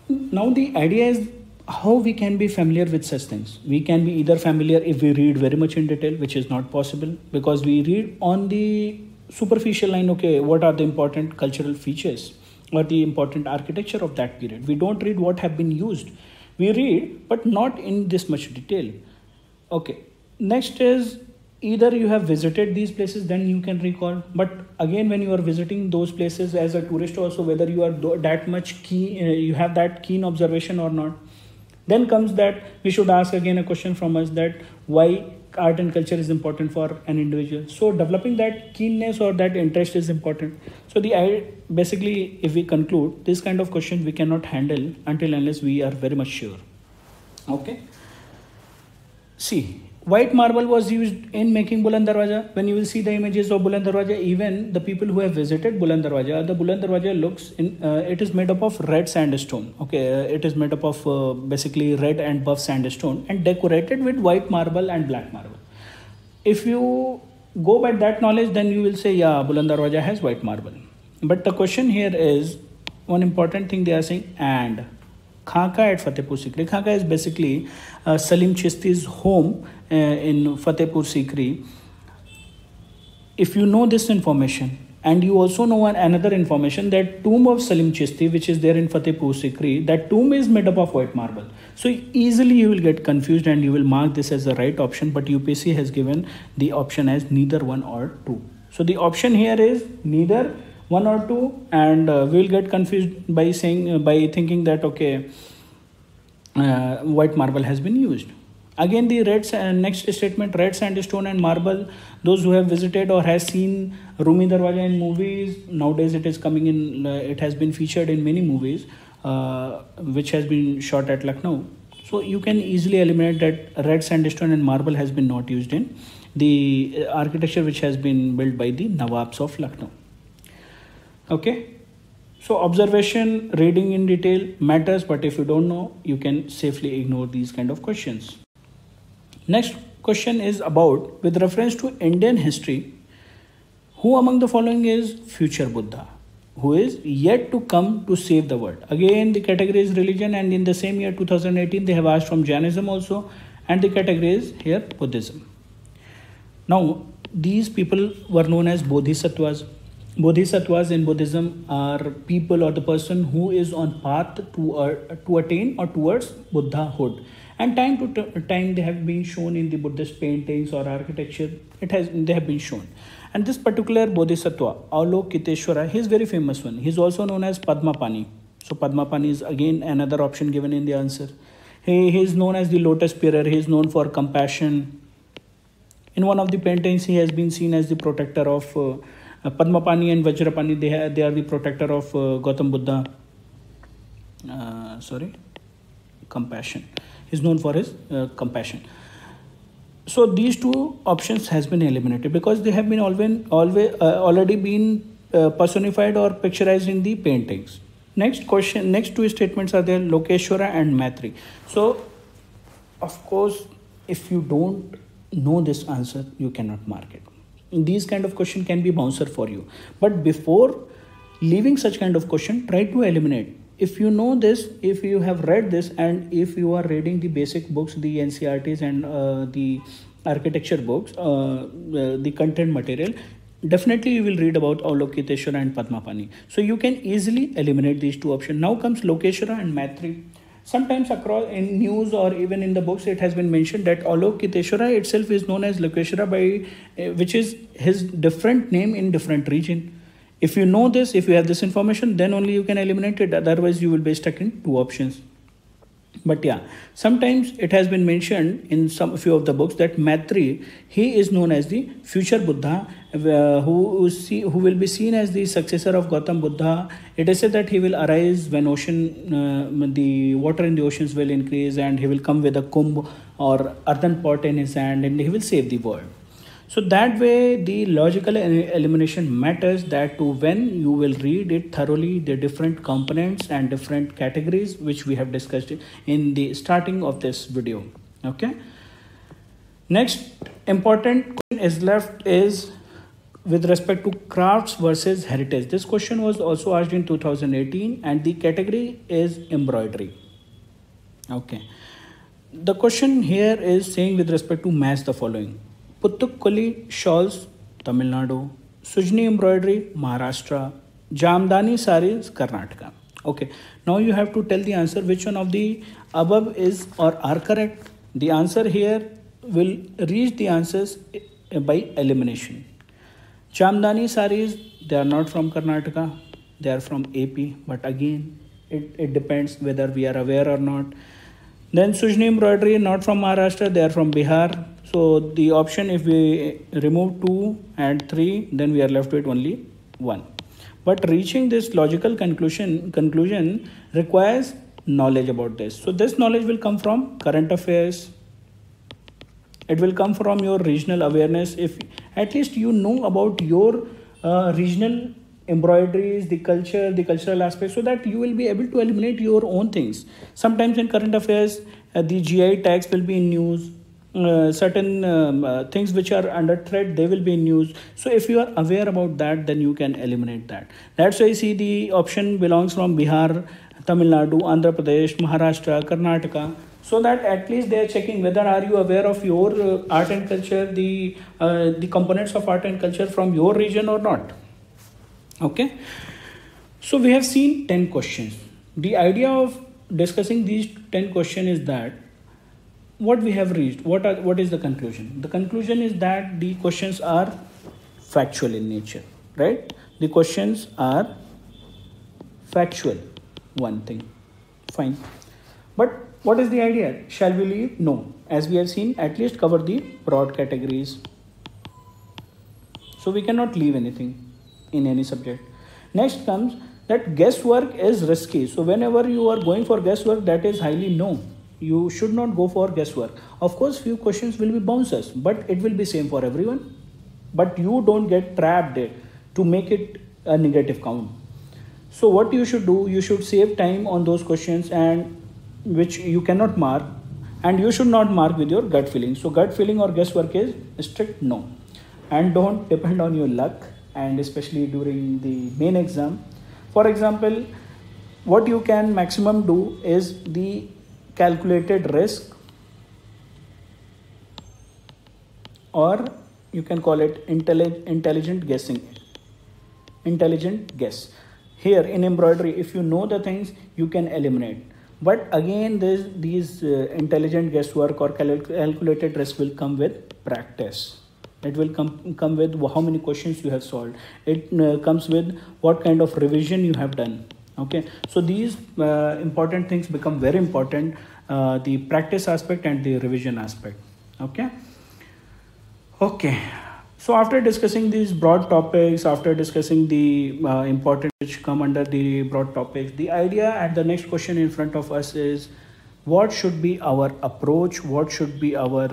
Now the idea is how we can be familiar with such things. We can be either familiar if we read very much in detail, which is not possible because we read on the superficial line, okay, what are the important cultural features or the important architecture of that period. We don't read what have been used. We read, but not in this much detail. Okay, next is either you have visited these places, then you can recall. But again, when you are visiting those places as a tourist also, whether you are that much keen, you have that keen observation or not. Then comes that we should ask again a question from us, that why art and culture is important for an individual. So developing that keenness or that interest is important. So basically, if we conclude, this kind of question we cannot handle until unless we are very much sure. Okay. See, white marble was used in making Buland Darwaza. When you will see the images of Buland Darwaza, even the people who have visited Buland Darwaza, the Buland Darwaza looks in, it is made up of red sandstone. Okay, it is made up of basically red and buff sandstone and decorated with white marble and black marble. If you go by that knowledge, then you will say, yeah, Buland Darwaza has white marble. But the question here is, one important thing they are saying, and Khaka at Fatehpur Sikri. Khaka is basically Salim Chisti's home in Fatehpur Sikri. If you know this information, and you also know another information, that tomb of Salim Chisti, which is there in Fatehpur Sikri, that tomb is made up of white marble. So easily you will get confused and you will mark this as the right option, but UPSC has given the option as neither one or two. So the option here is neither one or two, and we'll get confused by saying by thinking that okay, white marble has been used. Again, the next statement, red sandstone and marble. Those who have visited or has seen Rumi Darwaja in movies, nowadays it is coming in. It has been featured in many movies, which has been shot at Lucknow. So you can easily eliminate that red sandstone and marble has been not used in the architecture which has been built by the Nawabs of Lucknow. Okay. So observation, reading in detail matters, but if you don't know, you can safely ignore these kind of questions. Next question is about, with reference to Indian history, who among the following is future Buddha, who is yet to come to save the world? Again, the category is religion, and in the same year 2018 they have asked from Jainism also, and the category is here Buddhism. Now, these people were known as Bodhisattvas. Bodhisattvas in Buddhism are people or the person who is on path to attain or towards Buddhahood. And time to time they have been shown in the Buddhist paintings or architecture. They have been shown. And this particular Bodhisattva, Avalokiteshvara, he is very famous one. He is also known as Padmapani. So Padmapani is again another option given in the answer. He is known as the lotus bearer. He is known for compassion. In one of the paintings, he has been seen as the protector of Padmapani and Vajrapani. They are the protector of Gautam Buddha. Compassion. He is known for his compassion. So these two options has been eliminated because they have been already been personified or picturized in the paintings. Next two statements are there, Lokeshwara and Maitri. So of course, if you don't know this answer, you cannot mark it. These kind of question can be bouncer for you. But before leaving such kind of question, try to eliminate. If you know this, if you have read this, and if you are reading the basic books, the NCRTs and the architecture books, the content material, definitely you will read about Avalokiteshvara and Padmapani. So you can easily eliminate these two options. Now comes Lokeshwara and Maitri. Sometimes across in news or even in the books, it has been mentioned that Avalokiteshvara itself is known as Lokeshwara which is his different name in different region. If you know this, if you have this information, then only you can eliminate it. Otherwise, you will be stuck in two options. But yeah, sometimes it has been mentioned in few of the books that Maitri, he is known as the future Buddha, who will be seen as the successor of Gautam Buddha. It is said that he will arise when the water in the oceans will increase, and he will come with a kumbh or earthen pot in his hand, and he will save the world. So that way the logical elimination matters, that to when you will read it thoroughly, the different components and different categories which we have discussed in the starting of this video. Okay. Next important question is left is with respect to crafts versus heritage. This question was also asked in 2018 and the category is embroidery. Okay. The question here is saying with respect to match the following. Puttukkoli shawls, Tamil Nadu. Sujni embroidery, Maharashtra. Jamdani sarees, Karnataka. Okay. Now you have to tell the answer which one of the above is or are correct. The answer here will reach the answers by elimination. Jamdani sarees, they are not from Karnataka. They are from AP. But again, it depends whether we are aware or not. Then Sujni embroidery, not from Maharashtra. They are from Bihar. So the option, if we remove 2 and 3, then we are left with only 1. But reaching this logical conclusion requires knowledge about this. So this knowledge will come from current affairs. It will come from your regional awareness. If at least you know about your regional embroideries, the culture, the cultural aspects, so that you will be able to eliminate your own things. Sometimes in current affairs, the GI tags will be in news. Certain things which are under threat, they will be in news. So if you are aware about that, then you can eliminate that. That's why you see the option belongs from Bihar, Tamil Nadu, Andhra Pradesh, Maharashtra, Karnataka. So that at least they are checking whether are you aware of your art and culture, the components of art and culture from your region or not. Okay. So we have seen 10 questions. The idea of discussing these 10 questions is that what we have reached, what is the conclusion? The conclusion is that the questions are factual in nature, right? The questions are factual, one thing, fine. But what is the idea? Shall we leave? No. As we have seen, at least cover the broad categories. So we cannot leave anything in any subject. Next comes that guesswork is risky. So whenever you are going for guesswork, that is highly no. You should not go for guesswork. Of course, few questions will be bounces, but it will be same for everyone. But you don't get trapped there to make it a negative count. So what you should do, you should save time on those questions and which you cannot mark, and you should not mark with your gut feeling. So gut feeling or guesswork is strict no. And don't depend on your luck, and especially during the main exam. For example, what you can maximum do is the calculated risk, or you can call it intelligent guessing, intelligent guess. Here in embroidery, if you know the things, you can eliminate. But again, these intelligent guesswork or calculated risk will come with practice. It will come with how many questions you have solved. It comes with what kind of revision you have done. Okay, so these important things become very important, the practice aspect and the revision aspect. Okay, so after discussing these broad topics, after discussing the important which come under the broad topics, the idea at the next question in front of us is what should be our approach, what should be our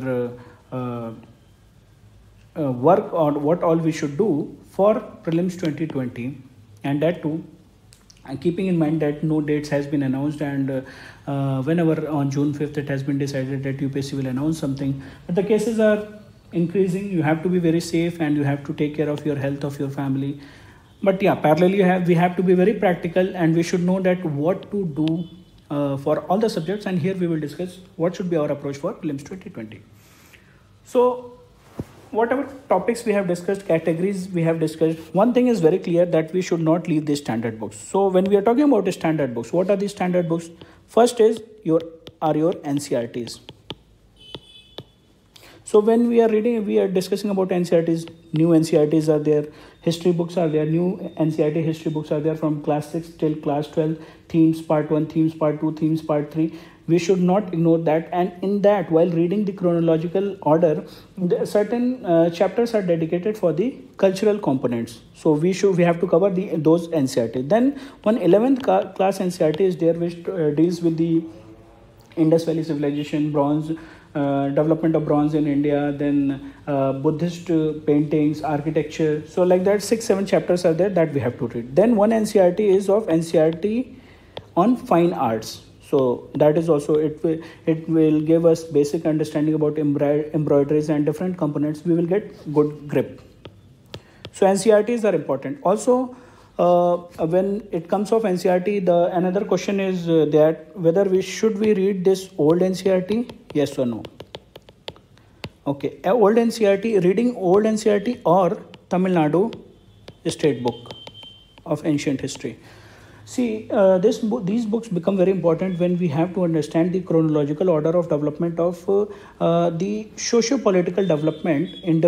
work on, what all we should do for prelims 2020, and that too keeping in mind that no dates has been announced, and whenever on June 5th it has been decided that UPSC will announce something, but the cases are increasing. You have to be very safe and you have to take care of your health, of your family. But yeah, parallelly we have to be very practical, and we should know that what to do for all the subjects, and here we will discuss what should be our approach for prelims 2020. So whatever topics we have discussed, categories we have discussed, one thing is very clear, that we should not leave the standard books. So when we are talking about the standard books, what are the standard books? First is your NCERTs. So when we are reading, we are discussing about NCERTs, new NCERTs are there, history books are there, new NCERT history books are there from class 6 till class 12, themes part 1, themes part 2, themes part 3. We should not ignore that, and in that, while reading the chronological order, certain chapters are dedicated for the cultural components. So we have to cover those NCERT. Then one 11th class NCERT is there, which deals with the Indus Valley civilization, bronze, development of bronze in India, then Buddhist paintings, architecture. So like that, 6-7 chapters are there that we have to read. Then one NCERT is of NCERT on fine arts. So that is also, it will give us basic understanding about embroideries and different components. We will get good grip. So NCERTs are important. Also, when it comes of NCERT, another question is that whether should we read this old NCERT? Yes or no? Okay, old NCERT, reading old NCERT or Tamil Nadu state book of ancient history. See, these books become very important when we have to understand the chronological order of development of the socio-political development in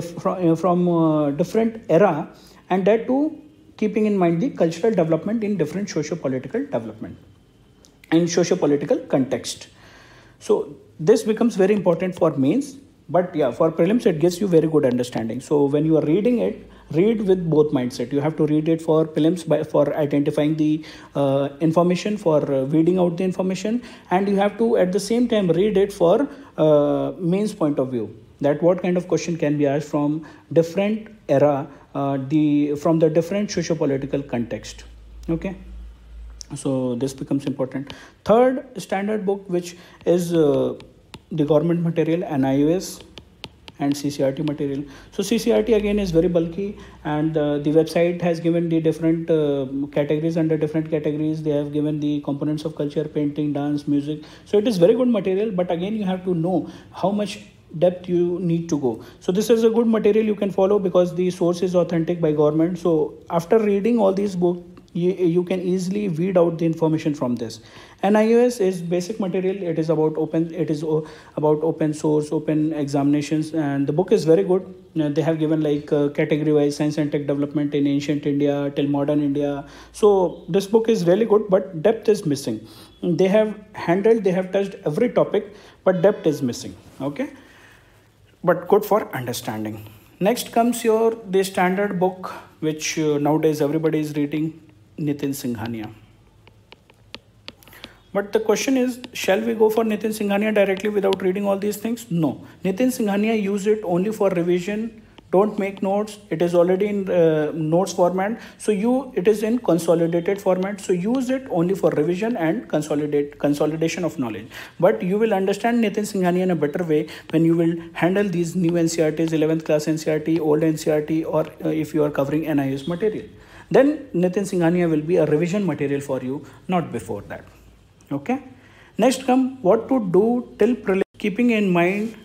from different era, and that too keeping in mind the cultural development in different socio-political development and socio-political context. So this becomes very important for mains, but yeah, for prelims it gives you very good understanding. So when you are reading it, read with both mindset. You have to read it for prelims for identifying the information, for weeding out the information, and you have to at the same time read it for mains point of view, that what kind of question can be asked from different era, from the different socio-political context. Okay, so this becomes important. Third standard book, which is the government material, NIOS and CCRT material. So CCRT again is very bulky, and the website has given the different categories. Under different categories they have given the components of culture, painting, dance, music. So it is very good material, but again you have to know how much depth you need to go. So this is a good material you can follow because the source is authentic by government. So after reading all these books, You can easily weed out the information from this. And iOS is basic material. It is about about open source, open examinations, and the book is very good. They have given like category wise science and tech development in ancient India till modern India. So this book is really good, but depth is missing. They have touched every topic, but depth is missing. Okay, but good for understanding. Next comes your the standard book, which nowadays everybody is reading, Nitin Singhania. But the question is, shall we go for Nitin Singhania directly without reading all these things? No. Nitin Singhania use it only for revision. Don't make notes. It is already in notes format. So it is in consolidated format. So use it only for revision and consolidation of knowledge. But you will understand Nitin Singhania in a better way when you will handle these new NCRTs, 11th class NCRT, old NCRT, or if you are covering NIS material. Then Nitin Singhania will be a revision material for you, not before that. Okay. Next come what to do till prelim, keeping in mind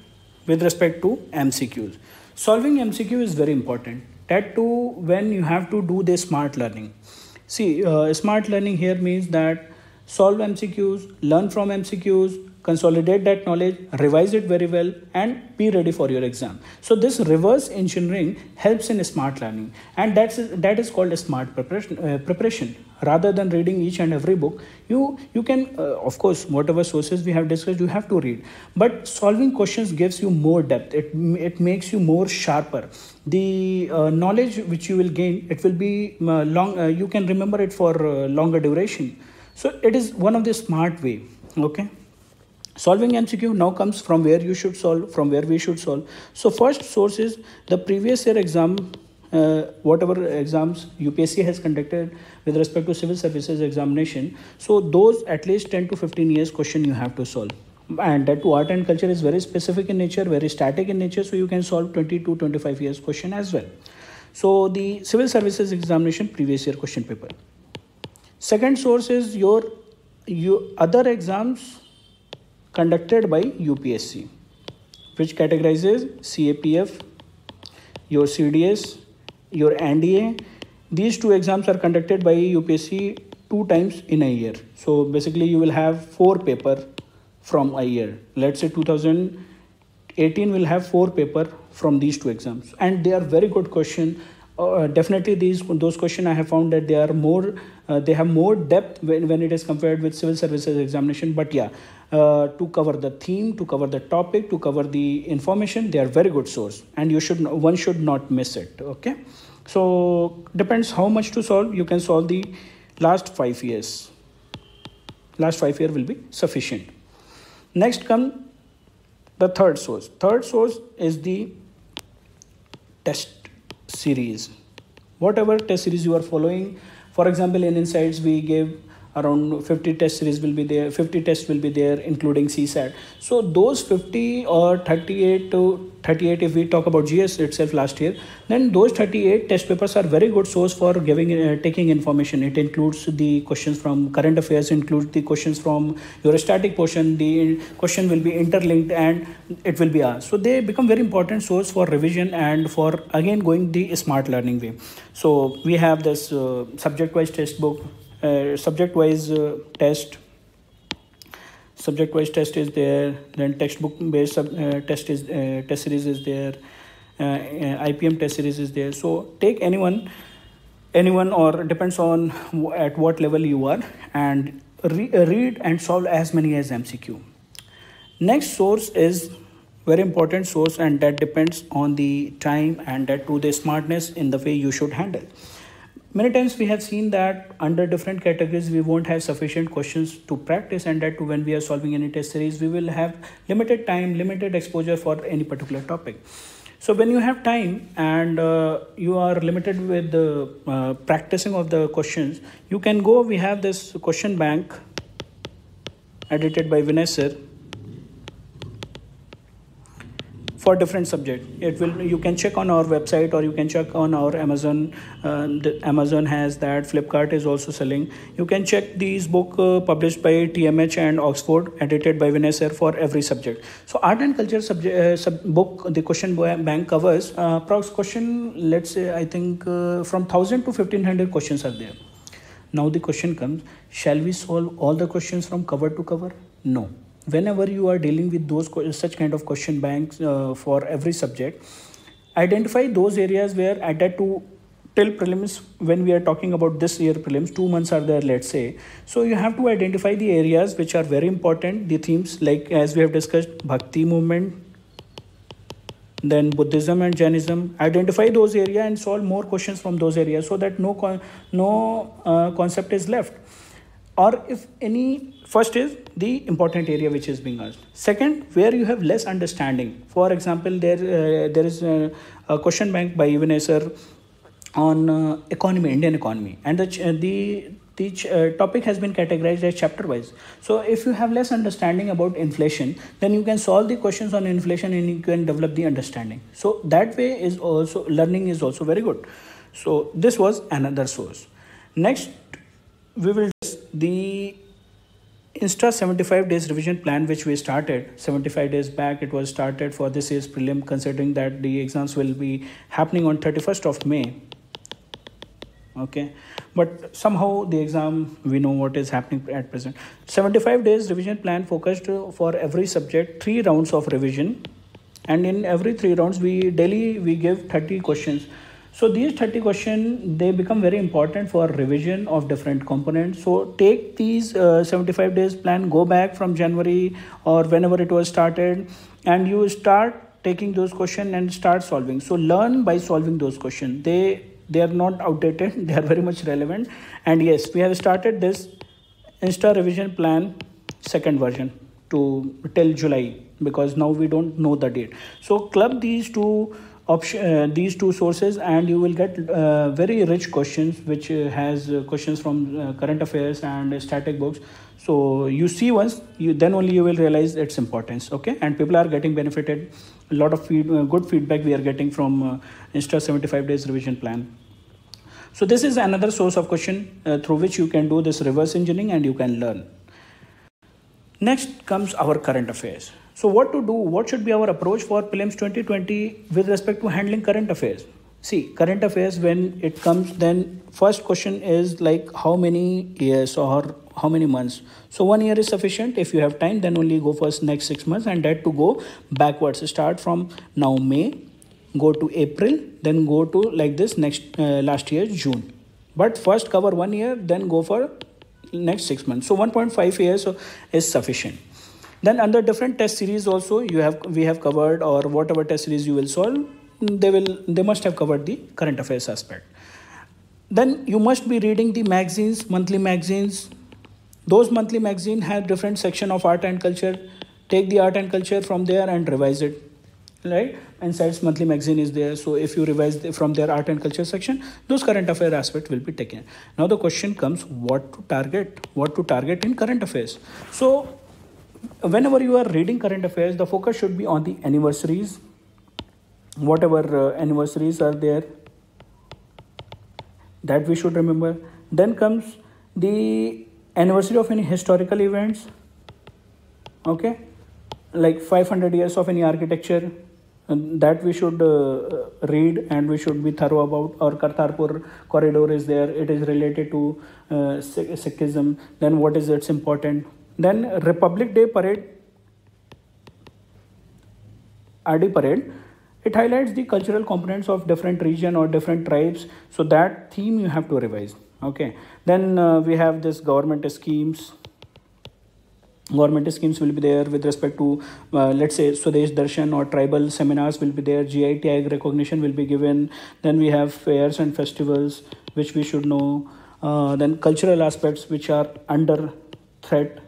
with respect to MCQs. Solving MCQ is very important. That too when you have to do the smart learning. See, smart learning here means that solve MCQs, learn from MCQs, consolidate that knowledge, revise it very well, and be ready for your exam. So this reverse engineering helps in smart learning, and that is called a smart preparation. Rather than reading each and every book, you can of course whatever sources we have discussed you have to read, but solving questions gives you more depth. It makes you more sharper. The knowledge which you will gain, it will be long. You can remember it for longer duration. So it is one of the smart way. Okay. Solving MCQ now comes from where you should solve, from where we should solve. So first source is the previous year exam, whatever exams UPSC has conducted with respect to civil services examination. So those at least 10 to 15 years question you have to solve. And that to art and culture is very specific in nature, very static in nature. So you can solve 20 to 25 years question as well. So the civil services examination previous year question paper. Second source is your other exams conducted by UPSC, which categorizes CAPF, your CDS, your NDA. These two exams are conducted by UPSC 2 times in a year. So basically you will have 4 paper from a year. Let's say 2018 will have 4 paper from these 2 exams, and they are very good question. Definitely those questions I have found that they are more they have more depth when it is compared with civil services examination. But yeah, to cover the theme, to cover the topic, to cover the information, they are very good source, and one should not miss it. Okay, so depends how much to solve. You can solve the last 5 years. Last 5 year will be sufficient. Next come the third source. Third source is the test series. Whatever test series you are following, for example in Insights we gave around 50 test series will be there, 50 tests will be there including CSAT. So those 50 or 38 to 38, if we talk about GS itself last year, then those 38 test papers are very good source for giving taking information. It includes the questions from current affairs, includes the questions from your static portion. The question will be interlinked and it will be asked. So they become very important source for revision and for again going the smart learning way. So we have this subject-wise test book, subject-wise test. Subject-wise test is there. Then textbook-based test series is there. IPM test series is there. So take anyone, or depends on at what level you are, and read and solve as many as MCQ. Next source is very important source, and that depends on the time and that to the smartness in the way you should handle. Many times we have seen that under different categories we won't have sufficient questions to practice, and that when we are solving any test series we will have limited time, limited exposure for any particular topic. So when you have time and you are limited with the practicing of the questions, you can go, we have this question bank edited by Vinay sir for different subject. You can check on our website or you can check on our Amazon. Amazon has that. Flipkart is also selling. You can check these book published by TMH and Oxford, edited by Vinay sir for every subject. So art and culture book, the question bank covers approx question, let's say I think from 1000 to 1500 questions are there. Now the question comes, shall we solve all the questions from cover to cover? No. Whenever you are dealing with those such kind of question banks for every subject, identify those areas where at that to till prelims, when we are talking about this year prelims, 2 months are there, let's say. So you have to identify the areas which are very important, the themes, like as we have discussed, Bhakti movement, then Buddhism and Jainism. Identify those areas and solve more questions from those areas, so that no concept is left. Or if any, first is the important area which is being asked. Second, where you have less understanding. For example, there is a question bank by Evan Esser on economy, Indian economy, and the topic has been categorized as chapter wise. So if you have less understanding about inflation, then you can solve the questions on inflation and you can develop the understanding. So that way is also, learning is also very good. So this was another source. Next, we will the Insta 75 days revision plan, which we started 75 days back. It was started for this year's prelim, considering that the exams will be happening on 31st of May. Okay, but somehow the exam, we know what is happening at present. 75 days revision plan focused for every subject, 3 rounds of revision, and in every 3 rounds we give 30 questions. So these 30 questions, they become very important for revision of different components. So take these 75 days plan, go back from January or whenever it was started, and you start taking those questions and start solving. So learn by solving those questions. They are not outdated, they are very much relevant. And yes, we have started this Insta revision plan second version till July, because now we don't know the date. So club these two sources and you will get very rich questions, which has questions from current affairs and static books. So you see once, then only you will realize its importance. Okay, and people are getting benefited. A lot of good feedback we are getting from Insta 75 days revision plan. So this is another source of question through which you can do this reverse engineering and you can learn. Next comes our current affairs. So what to do? What should be our approach for prelims 2020 with respect to handling current affairs? See, current affairs, when it comes, then first question is like how many years or how many months. So 1 year is sufficient. If you have time, then only go for next 6 months, and that to go backwards. Start from now May, go to April, then go to like this next last year June. But first cover 1 year, then go for next 6 months. So 1.5 years is sufficient. Then under different test series also we have covered, or whatever test series you will solve, they must have covered the current affairs aspect. Then you must be reading the magazines, monthly magazines. Those monthly magazines have different section of art and culture. Take the art and culture from there and revise it, right? And SATS monthly magazine is there. So if you revise from their art and culture section, those current affair aspect will be taken. Now the question comes, what to target in current affairs. So whenever you are reading current affairs, the focus should be on the anniversaries, whatever anniversaries are there, that we should remember. Then comes the anniversary of any historical events, okay, like 500 years of any architecture, and that we should read and we should be thorough about. Or Kartarpur corridor is there, it is related to Sikhism, then what is its important. Then Republic Day parade, RD parade, it highlights the cultural components of different region or different tribes. So that theme you have to revise. Okay. Then we have this government schemes. Government schemes will be there with respect to let's say Swadesh Darshan or tribal seminars will be there. GI tag recognition will be given. Then we have fairs and festivals which we should know. Then cultural aspects which are under threat.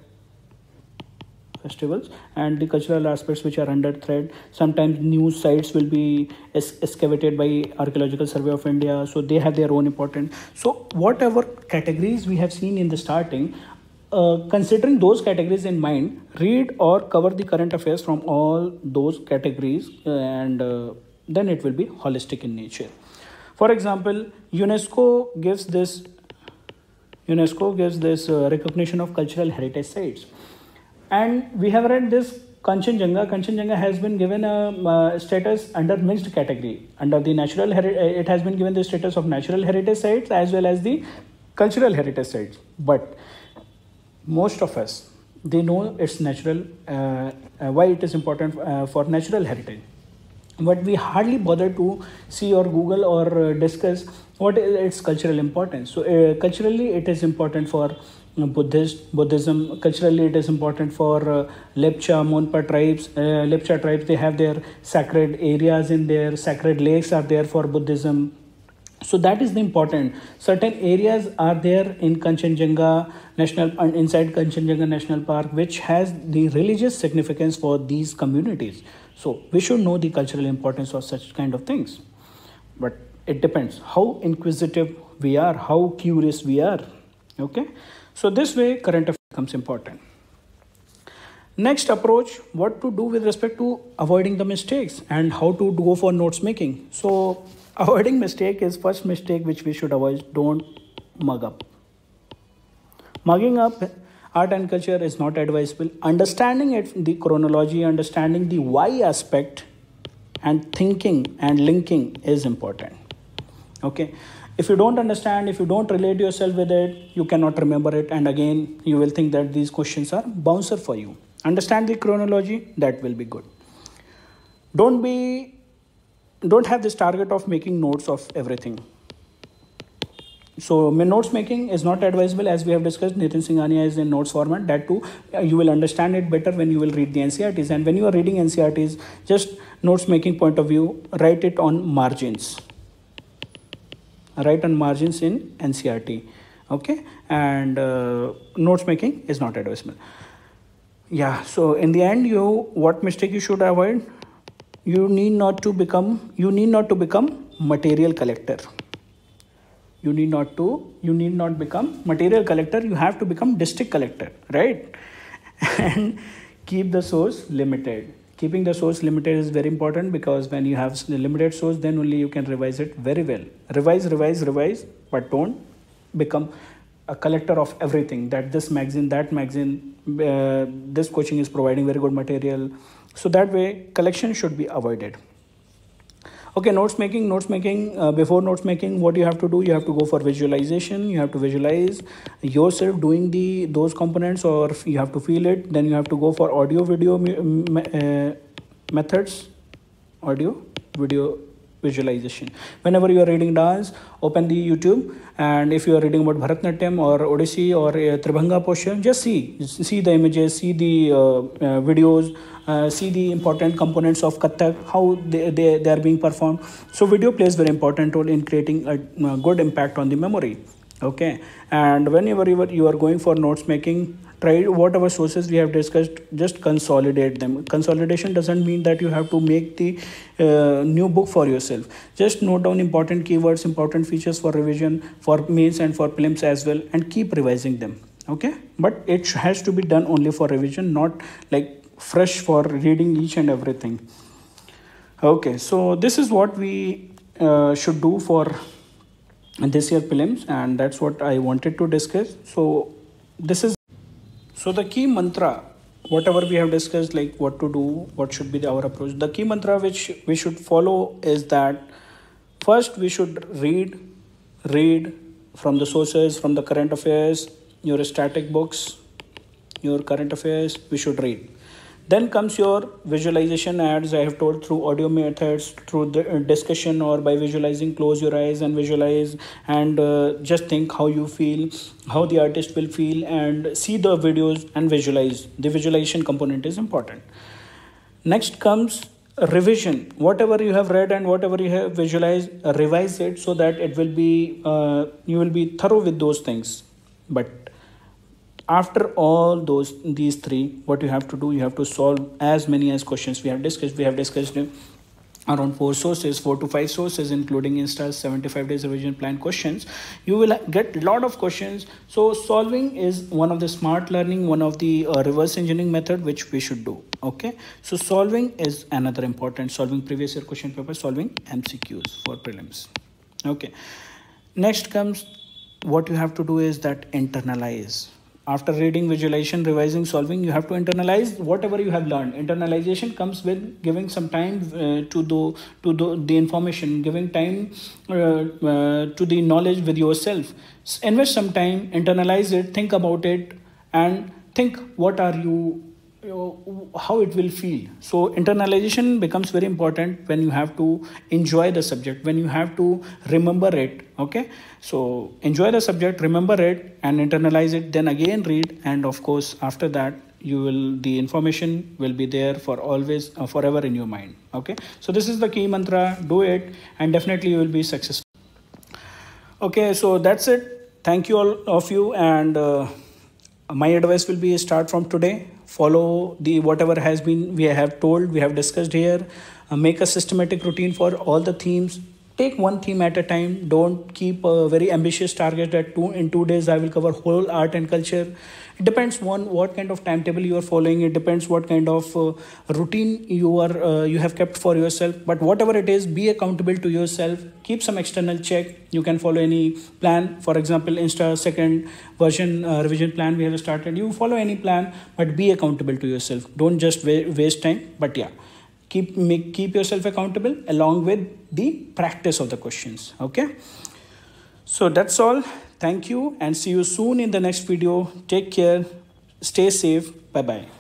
Festivals and the cultural aspects which are under threat. Sometimes news sites will be excavated by Archaeological Survey of India, so they have their own importance. So whatever categories we have seen in the starting, considering those categories in mind, read or cover the current affairs from all those categories, and then it will be holistic in nature. For example, UNESCO gives this recognition of cultural heritage sites. And we have read this Kanchenjunga. Kanchenjunga has been given a status under mixed category. Under the natural heritage, it has been given the status of natural heritage sites as well as the cultural heritage sites, but most of us, they know it's natural, why it is important for natural heritage, but we hardly bother to see or google or discuss what is its cultural importance. So culturally it is important for Buddhism. Culturally it is important for Lepcha, Monpa tribes. Lepcha tribes, they have their sacred areas in there, sacred lakes are there for Buddhism. So that is the important. Certain areas are there in Kanchenjunga National, inside Kanchenjunga National Park, which has the religious significance for these communities. So we should know the cultural importance of such kind of things. But it depends how inquisitive we are, how curious we are. Okay. So this way current affairs becomes important. Next approach, what to do with respect to avoiding the mistakes and how to go for notes making. So avoiding mistake is first mistake which we should avoid. Don't mug up. Mugging up art and culture is not advisable. Understanding it, the chronology, understanding the why aspect and thinking and linking is important. Okay. If you don't understand, if you don't relate yourself with it, you cannot remember it. And again, you will think that these questions are bouncer for you. Understand the chronology, that will be good. Don't have this target of making notes of everything. So notes making is not advisable, as we have discussed. Nitin Singhania is in notes format. That too, you will understand it better when you will read the NCERTs. And when you are reading NCERTs, just notes making point of view, write it on margins. Write on margins in NCERT. Okay, and notes making is not advisable. Yeah. So in the end, what mistake you should avoid? You need not to become material collector. You need not become material collector. You have to become district collector, right? And keep the source limited. Keeping the source limited is very important, because when you have the limited source, then only you can revise it very well. Revise, but don't become a collector of everything. That this magazine, that magazine, this coaching is providing very good material. So that way collection should be avoided. Okay, notes making. Before notes making, what you have to do? You have to go for visualization. You have to visualize yourself doing those components, or you have to feel it. Then you have to go for audio video methods. Audio video visualization. Whenever you are reading dance, open the YouTube, and if you are reading about Bharatanatyam or Odissi or Tribhanga posture, just see the images, see the videos, see the important components of Kathak, how they are being performed. So video plays very important role in creating a good impact on the memory. Okay, and whenever you are going for notes making, try whatever sources we have discussed, just consolidate them. Consolidation doesn't mean that you have to make the new book for yourself. Just note down important keywords, important features for revision, for mains and for prelims as well, and keep revising them. Okay, but it has to be done only for revision, not like fresh for reading each and everything. Okay, so this is what we should do for this year prelims, and that's what I wanted to discuss. So the key mantra, whatever we have discussed, like what to do, what should be our approach, the key mantra which we should follow is that first we should read from the sources, from the current affairs, your static books, your current affairs, we should read. Then comes your visualization, as I have told, through audio methods, through the discussion, or by visualizing. Close your eyes and visualize, and just think how you feel, how the artist will feel, and see the videos and visualize. The visualization component is important. Next comes revision. Whatever you have read and whatever you have visualized, revise it so that it will be you will be thorough with those things. But after all these three, what you have to do, you have to solve as many as questions we have discussed. We have discussed around 4 to 5 sources, including Insta's 75 days revision plan questions. You will get a lot of questions. So solving is one of the smart learning, one of the reverse engineering method which we should do. Okay, so solving is another important. Solving previous year question paper, solving MCQs for prelims. Okay, next comes what you have to do is that internalize. After reading, visualization, revising, solving, you have to internalize whatever you have learned. Internalization comes with giving some time the information, giving time to the knowledge with yourself. Invest some time, internalize it, think about it, and think what are you how it will feel. So internalization becomes very important when you have to enjoy the subject, when you have to remember it. Okay, so enjoy the subject, remember it, and internalize it, then again read, and of course after that the information will be there for always, forever in your mind. Okay, so this is the key mantra. Do it and definitely you will be successful. Okay, so that's it. Thank you all of you, and my advice will be start from today. Follow the whatever has been we have told, we have discussed here. Make a systematic routine for all the themes. Take one theme at a time. Don't keep a very ambitious target that in 2 days I will cover whole art and culture. It depends on what kind of timetable you are following. It depends what kind of routine you have kept for yourself. But whatever it is, be accountable to yourself. Keep some external check. You can follow any plan. For example, Insta second version revision plan we have started. You follow any plan, but be accountable to yourself. Don't just waste time. But yeah, keep yourself accountable along with the practice of the questions. Okay, so that's all. Thank you and see you soon in the next video. Take care, stay safe. Bye bye.